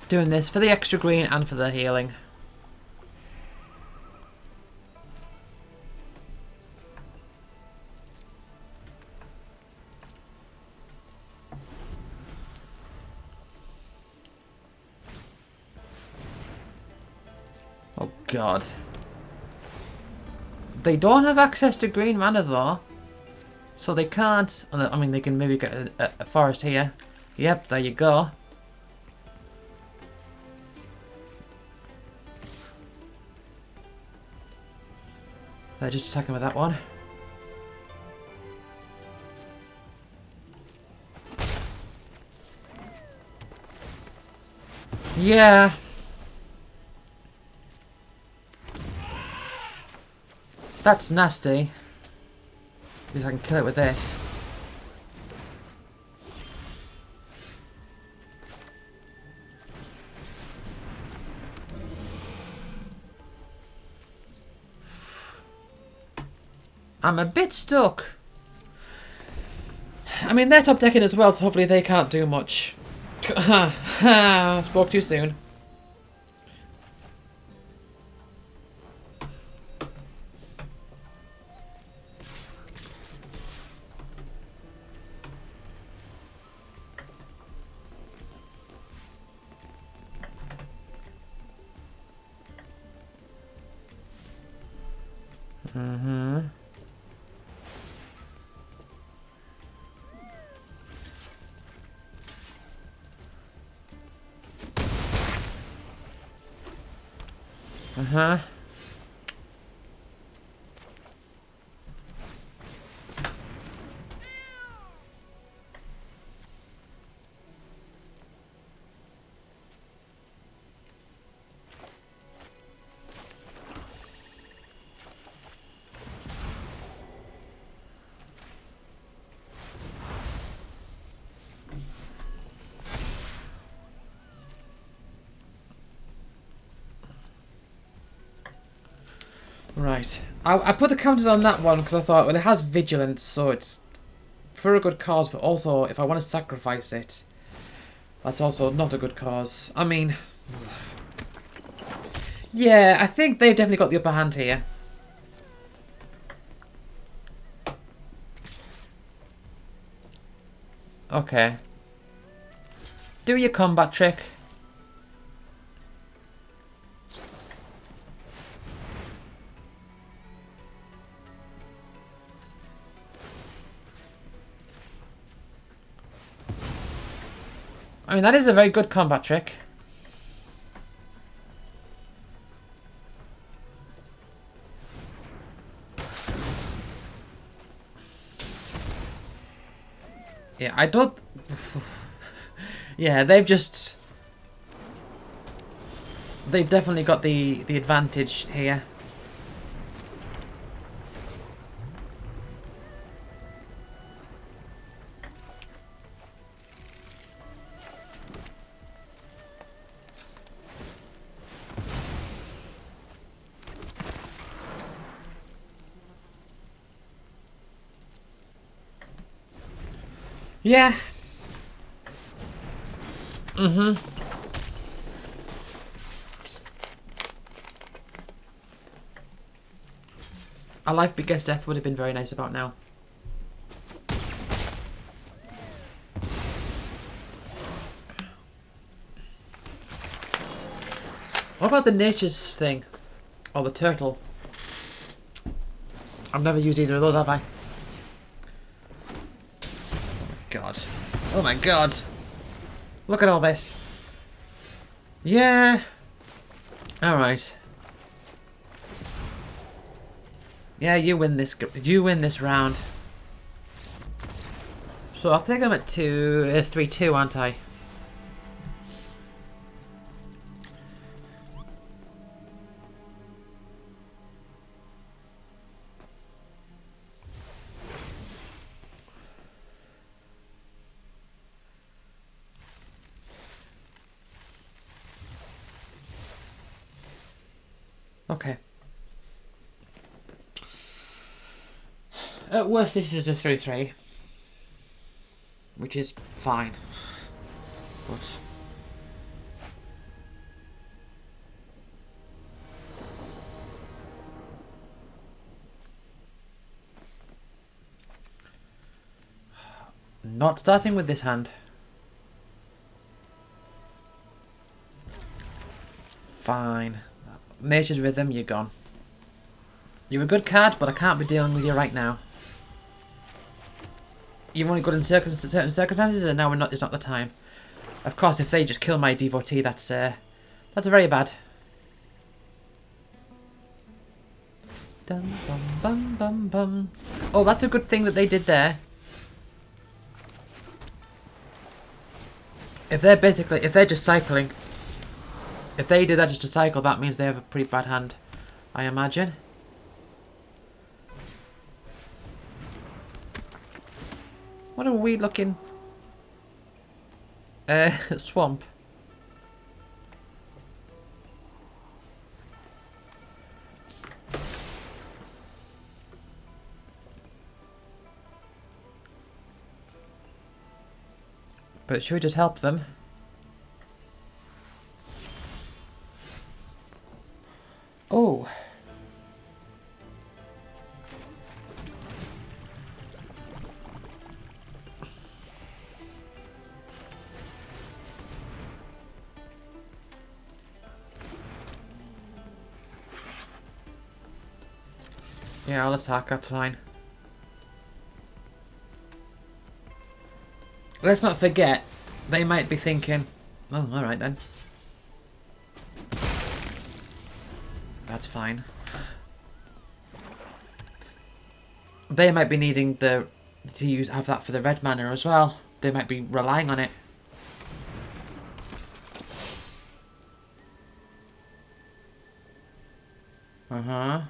Doing this for the extra green and for the healing. Oh god. They don't have access to green mana though. So they can't... I mean, they can maybe get a forest here. Yep, there you go. They're just attacking with that one. Yeah. That's nasty. At least I can kill it with this. I'm a bit stuck. I mean, they're top decking as well, so hopefully they can't do much. Spoke too soon. Mm-hmm. Uh-huh. Right. I put the counters on that one because I thought, well, it has vigilance, so it's for a good cause, but also if I want to sacrifice it, that's also not a good cause. I mean, yeah, I think they've definitely got the upper hand here. Okay. Do your combat trick. I mean, that is a very good combat trick. Yeah, I don't... yeah, they've just... they've definitely got the advantage here. Yeah. Mm-hmm. A life begets death would have been very nice about now. What about the nature's thing? Or the turtle? I've never used either of those, have I? God. Oh my god. Look at all this. Yeah. Alright. Yeah, you win this round. So I'll take them at 3-2, aren't I? Okay. At worst, this is a 3-3. Which is fine. But... not starting with this hand. Fine. Nature's Rhythm, you're gone. You're a good card, but I can't be dealing with you right now. You're only good in certain circumstances, and now it's not the time. Of course, if they just kill my devotee, that's very bad. Dum bum bum bum bum. Oh, that's a good thing that they did there. If they're just cycling, If they did that just to cycle, that means they have a pretty bad hand, I imagine. What a weird looking swamp. But should we just help them? Oh. Yeah, I'll attack, that's fine. Let's not forget, they might be thinking, oh, alright then. That's fine. They might be needing have that for the red mana as well. They might be relying on it. Uh-huh.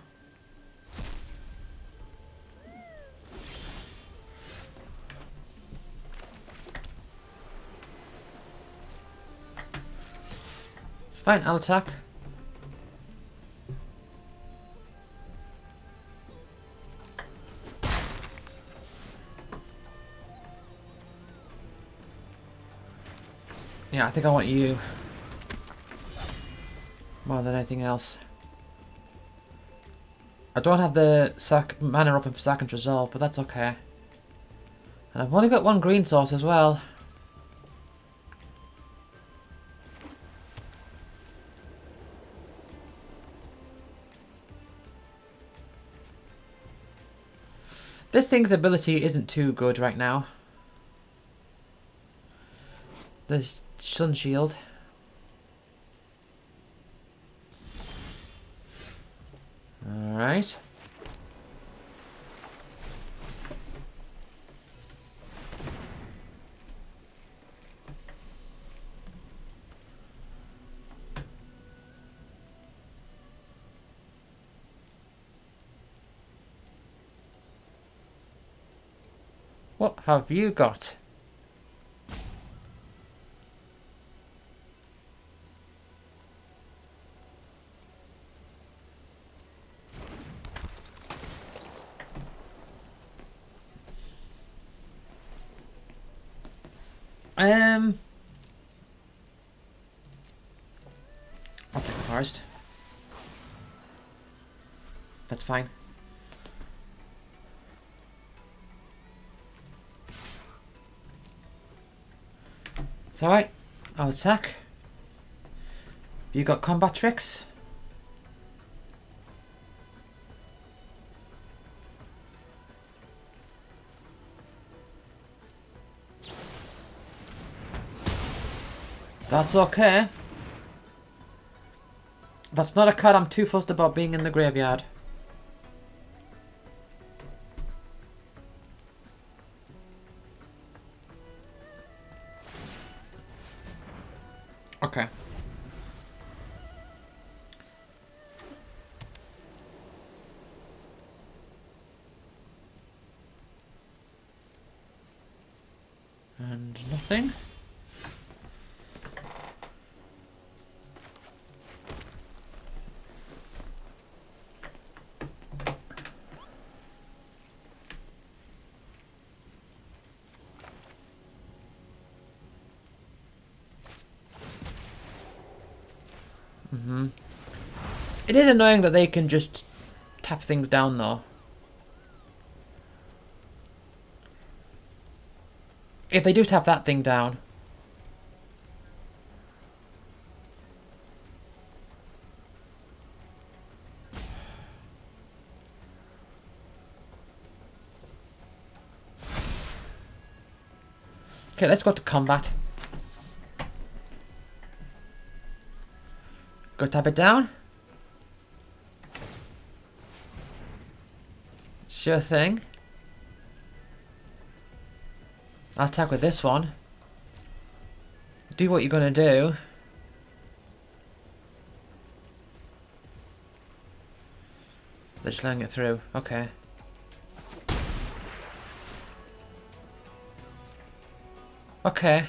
Fine, I'll attack. Yeah, I think I want you more than anything else. I don't have the mana open for second resolve, but that's okay. And I've only got one green source as well. This thing's ability isn't too good right now. The Sun Shield. Alright. What have you got? I'll take the forest. That's fine. It's alright. I'll attack. You got combat tricks? That's okay. That's not a card I'm too fussed about being in the graveyard. Okay. And nothing. It is annoying that they can just tap things down though. If they do tap that thing down. Okay, let's go to combat. Go tap it down. Sure thing. I'll attack with this one. Do what you're gonna do. They're just letting it through. Okay. Okay.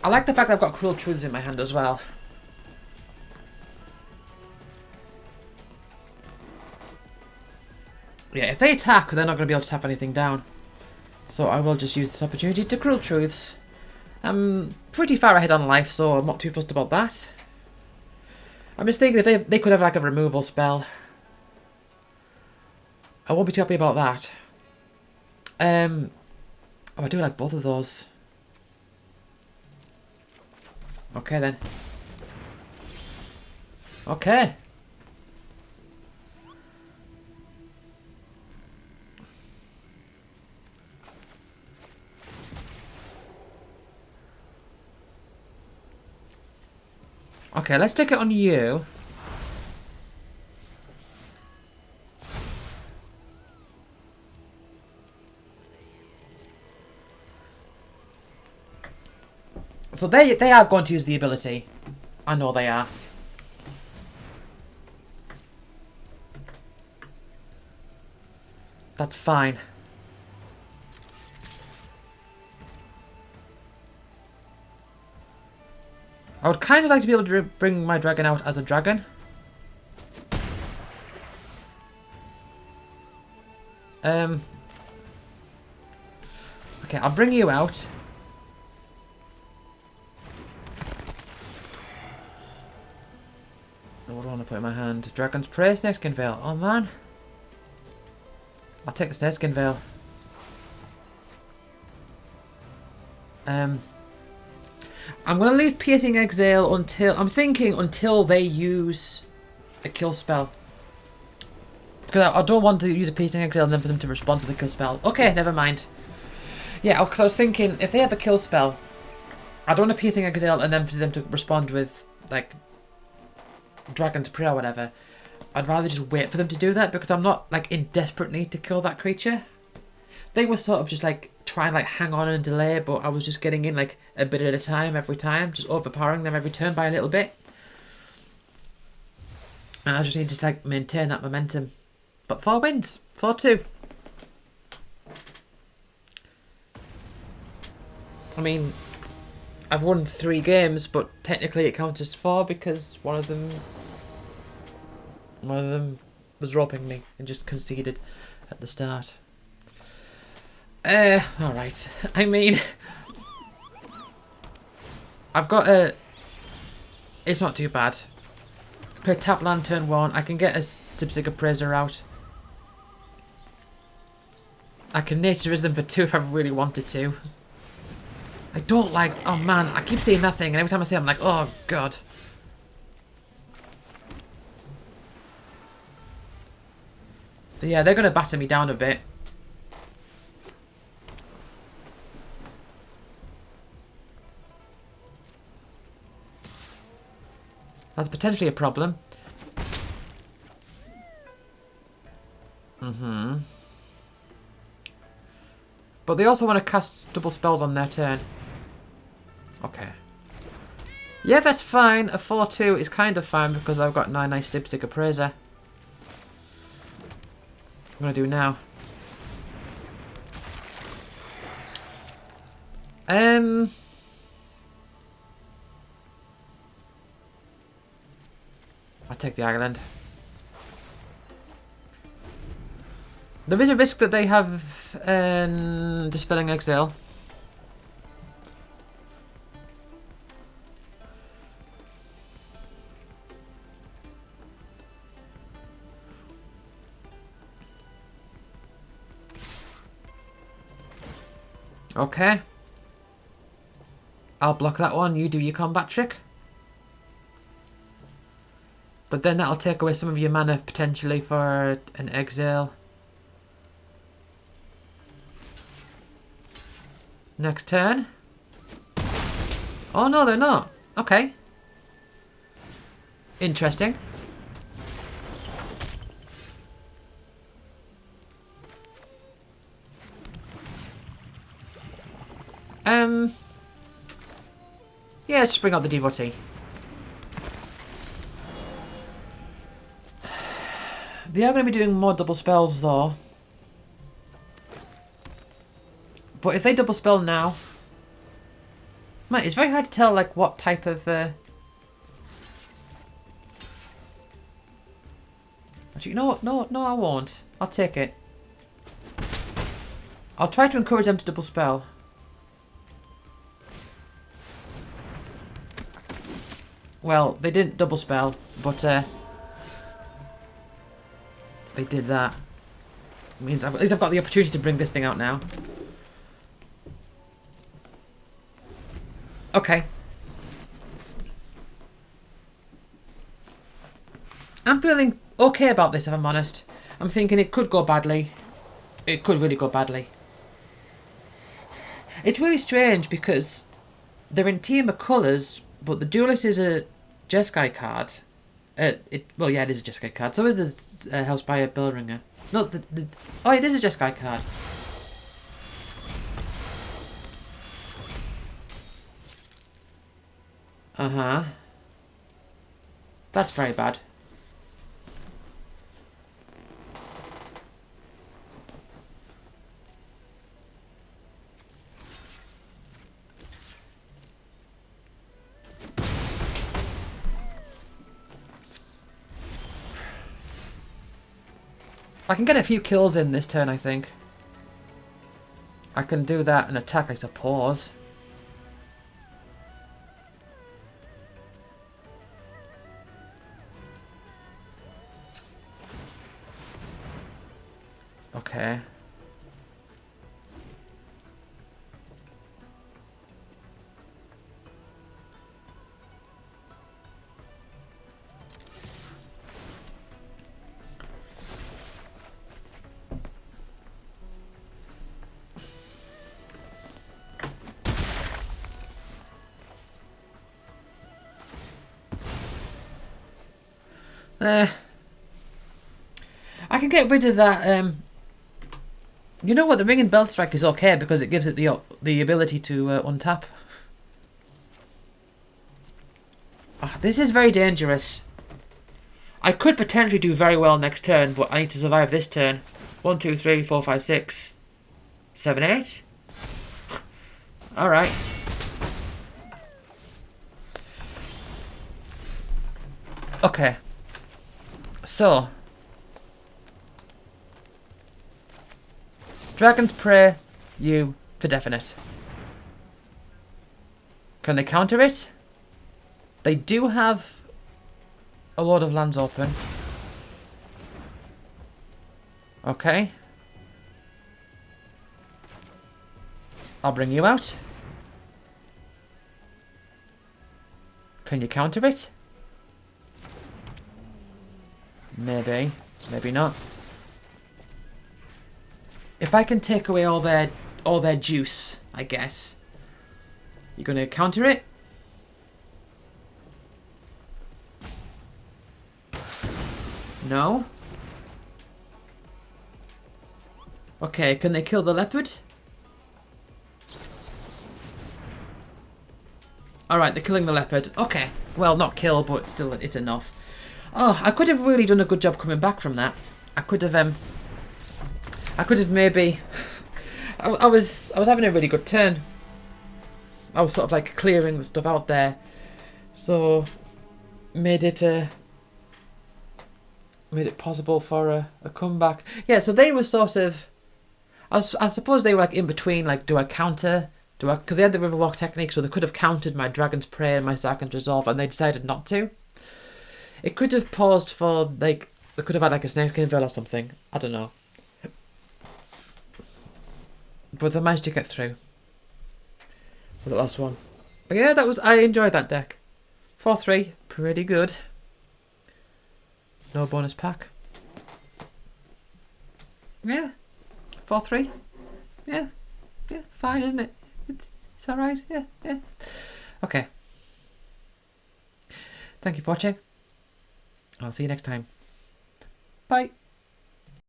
I like the fact that I've got Cruel Truths in my hand as well. Yeah, if they attack, they're not going to be able to tap anything down. So I will just use this opportunity to Cruel Truths. I'm pretty far ahead on life, so I'm not too fussed about that. I'm just thinking if they could have like a removal spell. I won't be too happy about that. Oh, I do like both of those. Okay then. Okay. Okay, let's take it on you. So they are going to use the ability. I know they are. That's fine. I would kind of like to be able to bring my dragon out as a dragon. Okay, I'll bring you out. What do I want to put in my hand? Dragon's Prey, Snakeskin Veil. Oh man. I'll take the Snakeskin Veil. I'm going to leave Piercing Exhale until... I'm thinking until they use a kill spell. Because I don't want to use a Piercing Exhale and then for them to respond to the kill spell. Okay, never mind. Yeah, because I was thinking, if they have a kill spell, I don't want a Piercing Exhale and then for them to respond with, like, Dragon's Prey or whatever. I'd rather just wait for them to do that because I'm not, like, in desperate need to kill that creature. They were sort of just, like, trying like hang on and delay, but I was just getting in like a bit at a time every time, just overpowering them every turn by a little bit. And I just need to like maintain that momentum. But 4 wins, 4-2. I mean, I've won 3 games, but technically it counts as 4 because one of them was roping me and just conceded at the start. Alright. I mean, I've got a... It's not too bad. Play tap land turn 1. I can get a Sipsig Appraiser out. I can Nature Wisdom for 2 if I really wanted to. I don't like... Oh man, I keep saying that thing, and every time I say it, I'm like, oh god. So yeah, they're going to batter me down a bit. That's potentially a problem. But they also want to cast double spells on their turn. Okay. Yeah, that's fine. A 4-2 is kind of fine because I've got 9 nice Sipsig Appraiser. I'm going to do now. I'll take the island. There is a risk that they have Dispelling Exile. Okay. I'll block that one. You do your combat trick. But then that'll take away some of your mana potentially for an exile. Next turn. Oh no, they're not. Okay. Interesting. Yeah, let's just bring out the Devotee. They are going to be doing more double spells though. But if they double spell now... Man, it's very hard to tell like what type of... Actually, you know what? No, I won't. I'll take it. I'll try to encourage them to double spell. Well, they didn't double spell, but they did that. It means at least I've got the opportunity to bring this thing out now. Okay. I'm feeling okay about this, if I'm honest. I'm thinking it could go badly. It could really go badly. It's really strange because they're in Team Colours, but the Duelist is a Jeskai card. Well, yeah, it is a Jeskai card. So is this Hellspire Bellringer. No, oh, it is a Jeskai card. Uh-huh. That's very bad. I can get a few kills in this turn, I think. I can do that and attack, I suppose. Okay. I can get rid of that. You know what? The Ring and Bell Strike is okay because it gives it the ability to untap. Oh, this is very dangerous. I could potentially do very well next turn, but I need to survive this turn. 1, 2, 3, 4, 5, 6, 7, 8. All right. Okay. So, Dragon's Prey, you for definite. Can they counter it? They do have a lot of lands open. Okay. I'll bring you out. Can you counter it? Maybe. Maybe not. If I can take away all their juice, I guess. You gonna counter it? No? Okay, can they kill the leopard? Alright, they're killing the leopard. Okay. Well, not kill, but still, it's enough. Oh, I could have really done a good job coming back from that. I could have maybe... I was having a really good turn. I was sort of like clearing the stuff out there. So, made it possible for a comeback. Yeah, so they were sort of... I suppose they were like in between, like, do I counter? Because they had the Riverwalk technique, so they could have countered my Dragon's Prey and my Second Resolve, and they decided not to. It could have paused for, like, they could have had like a Snakeskin Veil or something. I don't know. But they managed to get through for the last one. But yeah, I enjoyed that deck. 4-3, pretty good. No bonus pack. Yeah. 4-3. Yeah. Yeah, fine, isn't it? It's alright, yeah. Okay. Thank you for watching. I'll see you next time. Bye.